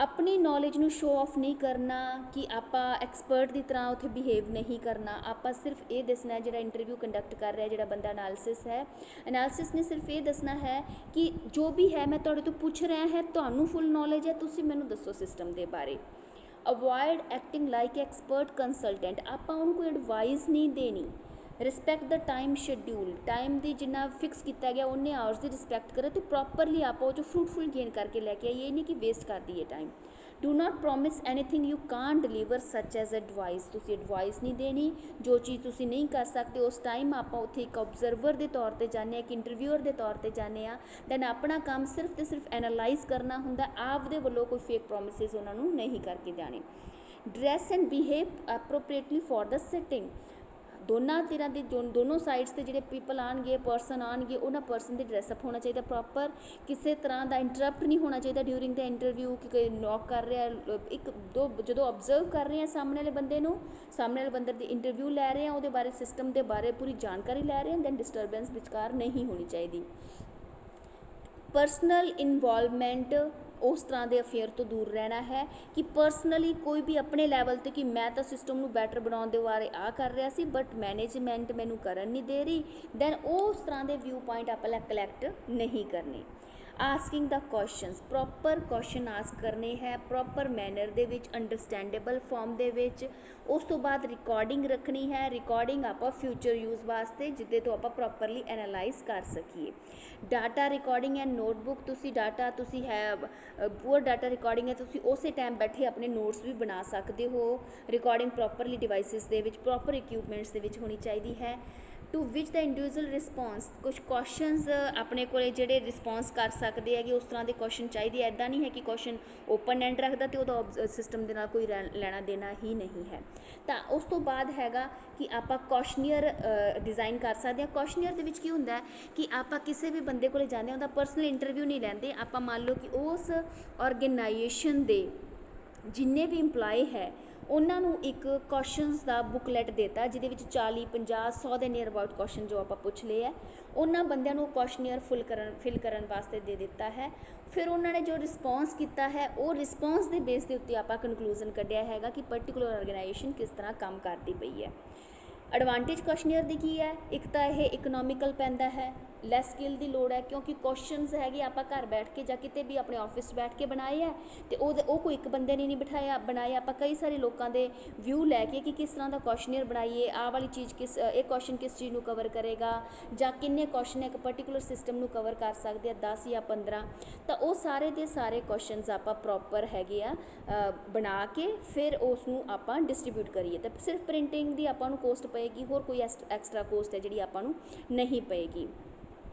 ਆਪਣੀ ਨੌਲੇਜ ਨੂੰ ਸ਼ੋ ਆਫ ਨਹੀਂ ਕਰਨਾ ਕਿ ਆਪਾਂ ਐਕਸਪਰਟ ਦੀ ਤਰ੍ਹਾਂ ਉੱਥੇ ਬਿਹੇਵ ਨਹੀਂ ਕਰਨਾ। ਆਪਾਂ ਸਿਰਫ ਇਹ ਦੱਸਣਾ, ਜਿਹੜਾ ਇੰਟਰਵਿਊ ਕੰਡਕਟ ਕਰ ਰਿਹਾ, ਜਿਹੜਾ ਬੰਦਾ ਐਨਾਲਿਸਿਸ ਹੈ, ਐਨਾਲਿਸਿਸ ਨੇ ਸਿਰਫ ਇਹ ਦੱਸਣਾ ਹੈ ਕਿ ਜੋ ਵੀ ਹੈ ਮੈਂ ਤੁਹਾਡੇ ਤੋਂ ਪੁੱਛ ਰਿਹਾ ਹੈ, ਤੁਹਾਨੂੰ ਫੁੱਲ ਨੌਲੇਜ ਹੈ, ਤੁਸੀਂ ਮੈਨੂੰ ਦੱਸੋ ਸਿਸਟਮ ਦੇ ਬਾਰੇ। Avoid acting like expert consultant, ਆਪਾਂ ਉਹਨੂੰ ਕੋਈ ਐਡਵਾਈਸ ਨਹੀਂ ਦੇਣੀ। ਰਿਸਪੈਕਟ ਦਾ ਟਾਈਮ ਸ਼ੈਡਿਊਲ, ਟਾਈਮ ਦੀ ਜਿੰਨਾ ਫਿਕਸ ਕੀਤਾ ਗਿਆ ਉਹਨੇ ਆਵਰਸ ਦੀ ਰਿਸਪੈਕਟ ਕਰੇ ਅਤੇ ਪ੍ਰੋਪਰਲੀ ਆਪਾਂ ਉਹ 'ਚੋਂ ਫਰੂਟਫੁਲ ਗੇਨ ਕਰਕੇ ਲੈ ਕੇ ਆਈਏ, ਇਹ ਨਹੀਂ ਕਿ ਵੇਸਟ ਕਰ ਦਈਏ time. Do not promise anything you Kant deliver ਸੱਚ ਐਜ਼ ਐਡਵਾਈਸ, ਤੁਸੀਂ ਐਡਵਾਈਸ ਨਹੀਂ ਦੇਣੀ। ਜੋ ਚੀਜ਼ ਤੁਸੀਂ ਨਹੀਂ ਕਰ ਸਕਦੇ ਉਸ ਟਾਈਮ ਆਪਾਂ ਉੱਥੇ ਇੱਕ ਓਬਜ਼ਰਵਰ ਦੇ ਤੌਰ 'ਤੇ ਜਾਂਦੇ ਹਾਂ, ਇੱਕ ਇੰਟਰਵਿਊਅਰ ਦੇ ਤੌਰ 'ਤੇ ਜਾਂਦੇ ਹਾਂ। ਦੈਨ ਆਪਣਾ ਕੰਮ ਸਿਰਫ ਅਤੇ ਸਿਰਫ ਐਨਾਲਾਈਜ਼ ਕਰਨਾ ਹੁੰਦਾ, ਆਪਦੇ ਵੱਲੋਂ ਕੋਈ ਫੇਕ ਪ੍ਰੋਮਿਸਿਸ ਉਹਨਾਂ ਨੂੰ ਨਹੀਂ ਕਰਕੇ ਜਾਣੇ। Dress and behave appropriately for the sitting, ਦੋਨਾਂ ਧਿਰਾਂ ਦੀ ਦੋਨੋਂ ਸਾਈਡਸ 'ਤੇ ਜਿਹੜੇ ਪੀਪਲ ਆਉਣਗੇ, ਪਰਸਨ ਆਉਣਗੇ, ਉਹਨਾਂ ਪਰਸਨ ਦੀ ਡਰੈਸਅਪ ਹੋਣਾ ਚਾਹੀਦਾ ਪ੍ਰੋਪਰ। ਕਿਸੇ ਤਰ੍ਹਾਂ ਦਾ ਇੰਟਰਪਟ ਨਹੀਂ ਹੋਣਾ ਚਾਹੀਦਾ ਡਿਊਰਿੰਗ ਦਾ ਇੰਟਰਵਿਊ ਕਿ ਕੋਈ ਨੌਕ ਕਰ ਰਿਹਾ, ਇੱਕ ਦੋ ਜਦੋਂ ਓਬਜ਼ਰਵ ਕਰ ਰਹੇ ਹਾਂ ਸਾਹਮਣੇ ਵਾਲੇ ਬੰਦੇ ਨੂੰ, ਸਾਹਮਣੇ ਵਾਲੇ ਬੰਦੇ ਦੀ ਇੰਟਰਵਿਊ ਲੈ ਰਹੇ ਹਾਂ, ਉਹਦੇ ਬਾਰੇ ਸਿਸਟਮ ਦੇ ਬਾਰੇ ਪੂਰੀ ਜਾਣਕਾਰੀ ਲੈ ਰਹੇ ਹਾਂ, ਦੈਨ ਡਿਸਟਰਬੈਂਸ ਵਿਚਕਾਰ ਨਹੀਂ ਹੋਣੀ ਚਾਹੀਦੀ। ਪਰਸਨਲ ਇਨਵੋਲਵਮੈਂਟ, ਉਸ ਤਰ੍ਹਾਂ ਦੇ ਅਫੇਅਰ ਤੋਂ ਦੂਰ ਰਹਿਣਾ ਹੈ ਕਿ ਪਰਸਨਲੀ ਕੋਈ ਵੀ ਆਪਣੇ ਲੈਵਲ 'ਤੇ ਕਿ ਮੈਂ ਤਾਂ ਸਿਸਟਮ ਨੂੰ ਬੈਟਰ ਬਣਾਉਣ ਦੇ ਬਾਰੇ ਕਰ ਰਿਹਾ ਸੀ ਬਟ ਮੈਨੇਜਮੈਂਟ ਮੈਨੂੰ ਕਰਨ ਨਹੀਂ ਦੇ ਰਹੀ, ਦੈਨ ਉਸ ਤਰ੍ਹਾਂ ਦੇ ਵਿਊ ਪੁਆਇੰਟ ਆਪਾਂ ਕਲੈਕਟ ਨਹੀਂ ਕਰਨੇ। ਆਸਕਿੰਗ ਦਾ ਕੁਐਸਚਨਸ, ਪ੍ਰੋਪਰ ਕੁਐਸਚਨ ਆਸਕ ਕਰਨੇ ਹੈ, ਪ੍ਰੋਪਰ ਮੈਨਰ ਦੇ ਵਿੱਚ, ਅੰਡਰਸਟੈਂਡੇਬਲ ਫਾਰਮ ਦੇ ਵਿੱਚ। ਉਸ ਤੋਂ ਬਾਅਦ ਰਿਕਾਰਡਿੰਗ ਰੱਖਣੀ ਹੈ, ਰਿਕਾਰਡਿੰਗ ਆਪਾਂ ਫਿਊਚਰ ਯੂਜ਼ ਵਾਸਤੇ ਜਿਹਦੇ ਤੋਂ ਆਪਾਂ ਪ੍ਰੋਪਰਲੀ ਐਨਾਲਾਈਜ਼ ਕਰ ਸਕੀਏ। ਡਾਟਾ ਰਿਕਾਰਡਿੰਗ ਐਂਡ ਨੋਟਬੁੱਕ, ਤੁਸੀਂ ਡਾਟਾ ਤੁਸੀਂ ਹੈ ਪੂਅਰ ਡਾਟਾ ਰਿਕਾਰਡਿੰਗ ਹੈ, ਤੁਸੀਂ ਉਸੇ ਟਾਈਮ ਬੈਠੇ ਆਪਣੇ ਨੋਟਸ ਵੀ ਬਣਾ ਸਕਦੇ ਹੋ। ਰਿਕਾਰਡਿੰਗ ਪ੍ਰੋਪਰਲੀ ਡਿਵਾਈਸਿਸ ਦੇ ਵਿੱਚ, ਪ੍ਰੋਪਰ ਇਕਵਿਪਮੈਂਟਸ ਦੇ ਵਿੱਚ ਹੋਣੀ ਚਾਹੀਦੀ ਹੈ। To which the individual response, ਕੁਛ ਕੁਐਸਚਨਸ ਆਪਣੇ ਕੋਲ ਜਿਹੜੇ ਰਿਸਪੌਂਸ ਕਰ ਸਕਦੇ ਹੈਗੇ ਉਸ ਤਰ੍ਹਾਂ ਦੇ ਕੁਐਸਚਨ ਚਾਹੀਦੇ। ਇੱਦਾਂ ਨਹੀਂ ਹੈ ਕਿ ਕੁਐਸਚਨ ਓਪਨ ਐਂਡ ਰੱਖਦਾ ਅਤੇ ਉਹਦਾ ਸਿਸਟਮ ਦੇ ਨਾਲ ਕੋਈ ਲੈਣਾ ਦੇਣਾ ਹੀ ਨਹੀਂ ਹੈ। ਤਾਂ ਉਸ ਤੋਂ ਬਾਅਦ ਹੈਗਾ ਕਿ ਆਪਾਂ ਕੁਐਸਚਨੀਅਰ ਡਿਜ਼ਾਈਨ ਕਰ ਸਕਦੇ ਹਾਂ। ਕੁਐਸਚਨੀਅਰ ਦੇ ਵਿੱਚ ਕੀ ਹੁੰਦਾ ਹੈ ਕਿ ਆਪਾਂ ਕਿਸੇ ਵੀ ਬੰਦੇ ਕੋਲ ਜਾਂਦੇ ਹਾਂ, ਉਹਦਾ ਪਰਸਨਲ ਇੰਟਰਵਿਊ ਨਹੀਂ ਲੈਂਦੇ। ਆਪਾਂ ਮੰਨ ਲਓ ਕਿ ਉਸ ਆਰਗੇਨਾਈਜੇਸ਼ਨ ਦੇ ਜਿੰਨੇ ਵੀ ਇੰਪਲਾਈ ਹੈ ਉਹਨਾਂ ਨੂੰ ਇੱਕ ਕੁਐਸਚਨਸ ਦਾ ਬੁੱਕਲੈਟ ਦਿੱਤਾ ਜਿਹਦੇ ਵਿੱਚ 40, 50, 100 ਦੇ ਨੀਅਰ ਅਬਾਊਟ ਕੁਐਸਚਨ ਜੋ ਆਪਾਂ ਪੁੱਛ ਲਏ ਹੈ, ਉਹਨਾਂ ਬੰਦਿਆਂ ਨੂੰ ਕੁਐਸਚਨੀਅਰ ਫਿਲ ਕਰਨ ਵਾਸਤੇ ਦੇ ਦਿੱਤਾ ਹੈ। ਫਿਰ ਉਹਨਾਂ ਨੇ ਜੋ ਰਿਸਪੌਂਸ ਕੀਤਾ ਹੈ ਉਹ ਰਿਸਪੌਂਸ ਦੇ ਬੇਸ ਦੇ ਉੱਤੇ ਆਪਾਂ ਕਨਕਲੂਜ਼ਨ ਕੱਢਿਆ ਹੈਗਾ ਕਿ ਪਰਟੀਕੂਲਰ ਆਰਗੇਨਾਈਜੇਸ਼ਨ ਕਿਸ ਤਰ੍ਹਾਂ ਕੰਮ ਕਰਦੀ ਪਈ ਹੈ। ਐਡਵਾਂਟੇਜ ਕੁਐਸਚਨੀਅਰ ਦੀ ਕੀ ਹੈ? ਇੱਕ ਤਾਂ ਇਹ ਇਕਨੋਮਿਕਲ ਪੈਂਦਾ ਹੈ, ਲੈਸ ਸਕਿੱਲ ਦੀ ਲੋੜ ਹੈ ਕਿਉਂਕਿ ਕੁਐਸਚਨਸ ਹੈਗੇ ਆਪਾਂ ਘਰ ਬੈਠ ਕੇ ਜਾਂ ਕਿਤੇ ਵੀ ਆਪਣੇ ਆਫਿਸ 'ਚ ਬੈਠ ਕੇ ਬਣਾਏ ਹੈ ਅਤੇ ਉਹ ਕੋਈ ਇੱਕ ਬੰਦੇ ਨੇ ਨਹੀਂ ਬਣਾਏ, ਆਪਾਂ ਕਈ ਸਾਰੇ ਲੋਕਾਂ ਦੇ ਵਿਊ ਲੈ ਕੇ ਕਿ ਕਿਸ ਤਰ੍ਹਾਂ ਦਾ ਕੁਐਸਚਨੀਅਰ ਬਣਾਈਏ, ਆਹ ਵਾਲੀ ਚੀਜ਼ ਇਹ ਕੁਐਸਚਨ ਕਿਸ ਚੀਜ਼ ਨੂੰ ਕਵਰ ਕਰੇਗਾ ਜਾਂ ਕਿੰਨੇ ਕੁਐਸਚਨ ਇੱਕ ਪਰਟੀਕੂਲਰ ਸਿਸਟਮ ਨੂੰ ਕਵਰ ਕਰ ਸਕਦੇ ਆ, 10 ਜਾਂ 15। ਤਾਂ ਉਹ ਸਾਰੇ ਦੇ ਸਾਰੇ ਕੁਐਸਚਨਸ ਆਪਾਂ ਪ੍ਰੋਪਰ ਹੈਗੇ ਆ ਬਣਾ ਕੇ ਫਿਰ ਉਸ ਨੂੰ ਆਪਾਂ ਡਿਸਟਰੀਬਿਊਟ ਕਰੀਏ। ਤਾਂ ਸਿਰਫ ਪ੍ਰਿੰਟਿੰਗ ਦੀ ਆਪਾਂ ਨੂੰ ਕੋਸਟ ਪਏਗੀ, ਹੋਰ ਕੋਈ ਐਕਸਟਰਾ ਕੋਸਟ ਹੈ ਜਿਹੜੀ ਆਪਾਂ ਨੂੰ ਨਹੀਂ ਪਏਗੀ।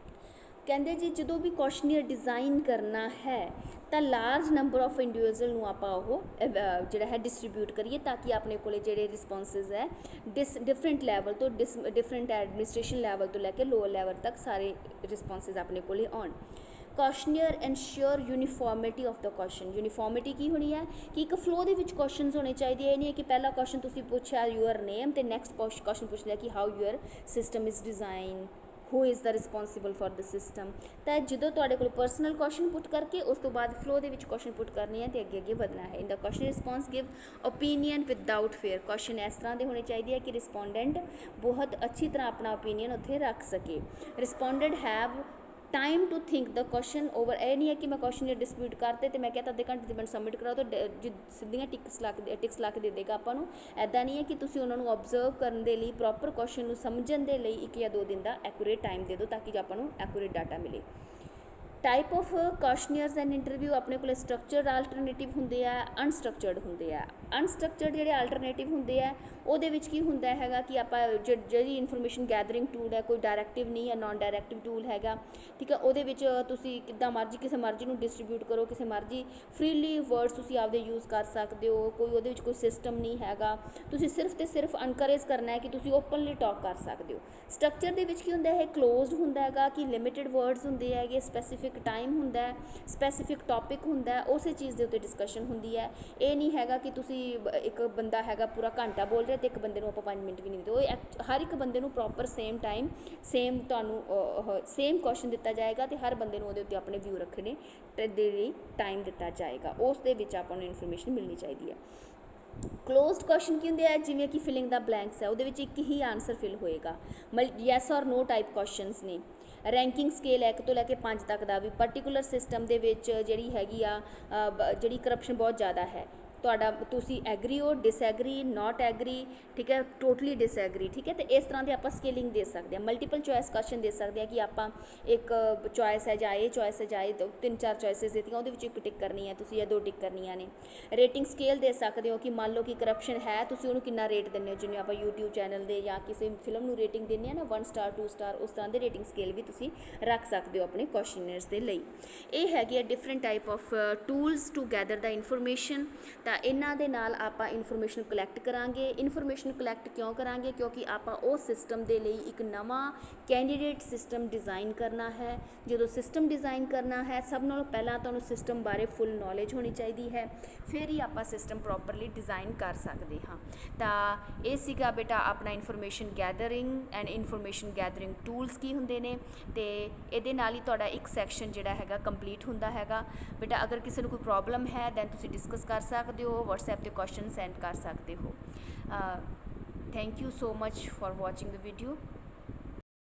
ਕਹਿੰਦੇ ਜੀ ਜਦੋਂ ਵੀ ਕੁਐਸਚਨੀਅਰ ਡਿਜ਼ਾਈਨ ਕਰਨਾ ਹੈ ਤਾਂ ਲਾਰਜ ਨੰਬਰ ਆਫ ਇੰਡੀਵਿਜੂਅਲ ਨੂੰ ਆਪਾਂ ਉਹ ਜਿਹੜਾ ਹੈ ਡਿਸਟਰੀਬਿਊਟ ਕਰੀਏ ਤਾਂ ਕਿ ਆਪਣੇ ਕੋਲੇ ਜਿਹੜੇ ਰਿਸਪੌਂਸਿਸ ਹੈ ਡਿਫਰੈਂਟ ਲੈਵਲ ਤੋਂ ਡਿਫਰੈਂਟ ਐਡਮਿਨਿਸਟ੍ਰੇਸ਼ਨ ਲੈਵਲ ਤੋਂ ਲੈ ਕੇ ਲੋਅਰ ਲੈਵਲ ਤੱਕ ਸਾਰੇ ਰਿਸਪੌਂਸਿਸ ਆਪਣੇ ਕੋਲੇ ਆਉਣ। ਕੁਐਸਚਨੀਅਰ ਐਨਸ਼ੋਰ uniformity of the question, uniformity ਕੀ ਹੋਣੀ ਹੈ ਕਿ ਇੱਕ ਫਲੋ ਦੇ ਵਿੱਚ ਕੁਐਸਚਨਸ ਹੋਣੇ ਚਾਹੀਦੇ। ਇਹ ਨਹੀਂ ਹੈ ਕਿ ਪਹਿਲਾ ਕੁਐਸਚਨ ਤੁਸੀਂ ਪੁੱਛਿਆ ਯੂਅਰ ਨੇਮ ਅਤੇ ਨੈਕਸਟ ਕੁਐਸਚਨ ਪੁੱਛ ਲਿਆ ਕਿ how your system is design, who is the responsible for the system। ਤਾਂ ਜਦੋਂ ਤੁਹਾਡੇ ਕੋਲ ਪਰਸਨਲ ਕੁਐਸਚਨ ਪੁੱਟ ਕਰਕੇ ਉਸ ਤੋਂ ਬਾਅਦ ਫਲੋ ਦੇ ਵਿੱਚ ਕੁਐਸਚਨ ਪੁੱਟ ਕਰਨੀ ਹੈ ਅਤੇ ਅੱਗੇ ਵਧਣਾ ਹੈ। In the question response give opinion without fear, question ਇਸ ਤਰ੍ਹਾਂ ਦੇ ਹੋਣੇ ਚਾਹੀਦੇ ਹੈ ਕਿ ਰਿਸਪੋਂਡੈਂਟ ਬਹੁਤ ਅੱਛੀ ਤਰ੍ਹਾਂ ਆਪਣਾ ਓਪੀਨੀਅਨ ਉੱਥੇ ਰੱਖ ਸਕੇ। Respondent have time to think the question over, ਇਹ ਨਹੀਂ ਹੈ ਕਿ ਮੈਂ ਕੁਐਸਚਨ ਡਿਸਪਿਊਟ ਕਰਤੇ ਅਤੇ ਮੈਂ ਕਹਿੰਦਾ ਅੱਧੇ ਘੰਟੇ ਦੇ ਮੈਨੂੰ ਸਬਮਿਟ ਕਰਾਓ ਤਾਂ ਸਿੱਧੀਆਂ ਟਿਕਸ ਲਾ ਕੇ ਦੇ ਦੇਗਾ ਆਪਾਂ ਨੂੰ। ਇੱਦਾਂ ਨਹੀਂ ਹੈ ਕਿ ਤੁਸੀਂ ਉਹਨਾਂ ਨੂੰ ਓਬਜ਼ਰਵ ਕਰਨ ਦੇ ਲਈ, ਪ੍ਰੋਪਰ ਕੁਐਸਚਨ ਨੂੰ ਸਮਝਣ ਦੇ ਲਈ 1 ਜਾਂ 2 ਦਿਨ ਦਾ ਐਕੂਰੇਟ ਟਾਈਮ ਦੇ ਦਿਓ ਤਾਂ ਕਿ ਆਪਾਂ ਨੂੰ ਐਕੂਰੇਟ ਡਾਟਾ ਮਿਲੇ। ਟਾਈਪ ਆਫ ਕੁਐਸਚਨੀਅਰਸ ਐਂਡ ਇੰਟਰਵਿਊ, ਆਪਣੇ ਕੋਲ ਸਟਰਕਚਰਡ ਆਲਟਰਨੇਟਿਵ ਹੁੰਦੇ ਆ, ਅਨਸਟਰਕਚਰਡ ਹੁੰਦੇ ਆ। ਅਨਸਟਰਕਚਰਡ ਜਿਹੜੇ ਆਲਟਰਨੇਟਿਵ ਹੁੰਦੇ ਆ ਉਹਦੇ ਵਿੱਚ ਕੀ ਹੁੰਦਾ ਹੈਗਾ ਕਿ ਆਪਾਂ ਜਿਹੜੀ ਇਨਫੋਰਮੇਸ਼ਨ ਗੈਦਰਿੰਗ ਟੂਲ ਹੈ, ਕੋਈ ਡਾਇਰੈਕਟਿਵ ਨਹੀਂ ਹੈ, ਨਾਨ ਡਾਇਰੈਕਟਿਵ ਟੂਲ ਹੈਗਾ, ਠੀਕ ਹੈ। ਉਹਦੇ ਵਿੱਚ ਤੁਸੀਂ ਕਿੱਦਾਂ ਮਰਜ਼ੀ ਕਿਸੇ ਮਰਜ਼ੀ ਨੂੰ ਡਿਸਟਰੀਬਿਊਟ ਕਰੋ, ਕਿਸੇ ਮਰਜ਼ੀ ਫਰੀਲੀ ਵਰਡਸ ਤੁਸੀਂ ਆਪਦੇ ਯੂਜ਼ ਕਰ ਸਕਦੇ ਹੋ, ਕੋਈ ਉਹਦੇ ਵਿੱਚ ਕੋਈ ਸਿਸਟਮ ਨਹੀਂ ਹੈਗਾ। ਤੁਸੀਂ ਸਿਰਫ ਅਤੇ ਸਿਰਫ ਅਨਕਰੇਜ ਕਰਨਾ ਹੈ ਕਿ ਤੁਸੀਂ ਓਪਨਲੀ ਟਾਕ ਕਰ ਸਕਦੇ ਹੋ। ਸਟਰਕਚਰ ਦੇ ਵਿੱਚ ਕੀ ਹੁੰਦਾ ਹੈ, ਕਲੋਜ਼ਡ ਹੁੰਦਾ ਹੈਗਾ ਕਿ ਲਿਮਿਟਿਡ ਵਰਡਸ ਹੁੰਦੇ ਹੈਗੇ, ਸਪੈਸੀਫਿਕ ਸਪੈਸੀਫਿਕ ਟਾਈਮ ਹੁੰਦਾ ਹੈ, ਸਪੈਸੀਫਿਕ ਟੌਪਿਕ ਹੁੰਦਾ ਹੈ, ਉਸੇ ਚੀਜ਼ ਦੇ ਉੱਤੇ ਡਿਸਕਸ਼ਨ ਹੁੰਦੀ ਹੈ। ਇਹ ਨਹੀਂ ਹੈਗਾ ਕਿ ਤੁਸੀਂ ਇੱਕ ਬੰਦਾ ਹੈਗਾ ਪੂਰਾ ਘੰਟਾ ਬੋਲ ਰਿਹਾ ਅਤੇ ਇੱਕ ਬੰਦੇ ਨੂੰ ਆਪਾਂ 5 ਮਿੰਟ ਵੀ ਨਹੀਂ ਦਿੰਦੇ। ਉਹ ਹਰ ਇੱਕ ਬੰਦੇ ਨੂੰ ਪ੍ਰੋਪਰ ਸੇਮ ਟਾਈਮ ਸੇਮ ਤੁਹਾਨੂੰ ਸੇਮ ਕੁਐਸਚਨ ਦਿੱਤਾ ਜਾਏਗਾ ਅਤੇ ਹਰ ਬੰਦੇ ਨੂੰ ਉਹਦੇ ਉੱਤੇ ਆਪਣੇ ਵਿਊ ਰੱਖਣੇ ਦੇ ਲਈ ਟਾਈਮ ਦਿੱਤਾ ਜਾਏਗਾ। ਉਸ ਦੇ ਵਿੱਚ ਆਪਾਂ ਨੂੰ ਇਨਫੋਰਮੇਸ਼ਨ ਮਿਲਣੀ ਚਾਹੀਦੀ ਹੈ। ਕਲੋਜ਼ਡ ਕੁਐਸਚਨ ਕੀ ਹੁੰਦੇ ਆ, ਜਿਵੇਂ ਕਿ ਫਿਲਿੰਗ ਦਾ ਬਲੈਂਕਸ ਹੈ, ਉਹਦੇ ਵਿੱਚ ਇੱਕ ਹੀ ਆਨਸਰ ਫਿਲ ਹੋਏਗਾ। ਯੈਸ ਔਰ ਨੋ ਟਾਈਪ ਕੁਐਸਚਨਸ ਨੇ। ਰੈਂਕਿੰਗ ਸਕੇਲ 1 ਤੋਂ ਲੈ ਕੇ 5 ਤੱਕ ਦਾ ਵੀ। ਪਰਟੀਕੂਲਰ ਸਿਸਟਮ ਦੇ ਵਿੱਚ ਜਿਹੜੀ ਹੈਗੀ ਆ ਜਿਹੜੀ ਕਰਪਸ਼ਨ ਬਹੁਤ ਜ਼ਿਆਦਾ ਹੈ, ਤੁਹਾਡਾ ਤੁਸੀਂ ਐਗਰੀ ਹੋ, ਡਿਸਐਗਰੀ, ਨਾਟ ਐਗਰੀ, ਠੀਕ ਹੈ, ਟੋਟਲੀ ਡਿਸਐਗਰੀ, ਠੀਕ ਹੈ। ਅਤੇ ਇਸ ਤਰ੍ਹਾਂ ਦੇ ਆਪਾਂ ਸਕੇਲਿੰਗ ਦੇ ਸਕਦੇ ਹਾਂ। ਮਲਟੀਪਲ ਚੋਇਸ ਕੁਐਸਚਨ ਦੇ ਸਕਦੇ ਹਾਂ ਕਿ ਆਪਾਂ ਇੱਕ ਚੋਇਸ ਹੈ ਜਾਂ ਇਹ ਚੋਇਸ ਹੈ ਜਾਂ ਇਹ 3-4 ਚੋਇਸਿਸ ਦਿੱਤੀਆਂ, ਉਹਦੇ ਵਿੱਚ ਇੱਕ ਟਿਕ ਕਰਨੀ ਹੈ ਤੁਸੀਂ ਜਾਂ 2 ਟਿਕ ਕਰਨੀਆਂ ਨੇ। ਰੇਟਿੰਗ ਸਕੇਲ ਦੇ ਸਕਦੇ ਹੋ ਕਿ ਮੰਨ ਲਓ ਕਿ ਕਰਪਸ਼ਨ ਹੈ, ਤੁਸੀਂ ਉਹਨੂੰ ਕਿੰਨਾ ਰੇਟ ਦਿੰਦੇ ਹੋ। ਜਿਵੇਂ ਆਪਾਂ YouTube ਚੈਨਲ ਦੇ ਜਾਂ ਕਿਸੇ ਫਿਲਮ ਨੂੰ ਰੇਟਿੰਗ ਦਿੰਦੇ ਹਾਂ ਨਾ, 1 ਸਟਾਰ 2 ਸਟਾਰ, ਉਸ ਤਰ੍ਹਾਂ ਦੇ ਰੇਟਿੰਗ ਸਕੇਲ ਵੀ ਤੁਸੀਂ ਰੱਖ ਸਕਦੇ ਹੋ ਆਪਣੇ ਕੁਐਸਚਨਰਸ ਦੇ ਲਈ। ਇਹ ਹੈਗੀ ਆ different type of tools to gather the information. ਤਾਂ ਇਹਨਾਂ ਦੇ ਨਾਲ ਆਪਾਂ ਇਨਫੋਰਮੇਸ਼ਨ ਕਲੈਕਟ ਕਰਾਂਗੇ। ਇਨਫੋਰਮੇਸ਼ਨ ਕਲੈਕਟ ਕਿਉਂ ਕਰਾਂਗੇ? ਕਿਉਂਕਿ ਆਪਾਂ ਉਸ ਸਿਸਟਮ ਦੇ ਲਈ ਇੱਕ ਨਵਾਂ ਕੈਂਡੀਡੇਟ ਸਿਸਟਮ ਡਿਜ਼ਾਈਨ ਕਰਨਾ ਹੈ। ਜਦੋਂ ਸਿਸਟਮ ਡਿਜ਼ਾਈਨ ਕਰਨਾ ਹੈ, ਸਭ ਨਾਲੋਂ ਪਹਿਲਾਂ ਤੁਹਾਨੂੰ ਸਿਸਟਮ ਬਾਰੇ ਫੁੱਲ ਨੌਲੇਜ ਹੋਣੀ ਚਾਹੀਦੀ ਹੈ, ਫਿਰ ਹੀ ਆਪਾਂ ਸਿਸਟਮ ਪ੍ਰੋਪਰਲੀ ਡਿਜ਼ਾਈਨ ਕਰ ਸਕਦੇ ਹਾਂ। ਤਾਂ ਇਹ ਸੀਗਾ ਬੇਟਾ ਆਪਣਾ information gathering and information gathering tools ਕੀ ਹੁੰਦੇ ਨੇ, ਅਤੇ ਇਹਦੇ ਨਾਲ ਹੀ ਤੁਹਾਡਾ ਇੱਕ ਸੈਕਸ਼ਨ ਜਿਹੜਾ ਹੈਗਾ ਕੰਪਲੀਟ ਹੁੰਦਾ ਹੈਗਾ। ਬੇਟਾ ਅਗਰ ਕਿਸੇ ਨੂੰ ਕੋਈ ਪ੍ਰੋਬਲਮ ਹੈ ਦੈਨ ਤੁਸੀਂ ਡਿਸਕਸ ਕਰ ਸਕਦੇ ਹੋ, WhatsApp ਤੇ ਕੁਐਸਚਨ ਸੈਂਡ ਕਰ ਸਕਦੇ ਹੋ। Thank you so much for watching the video.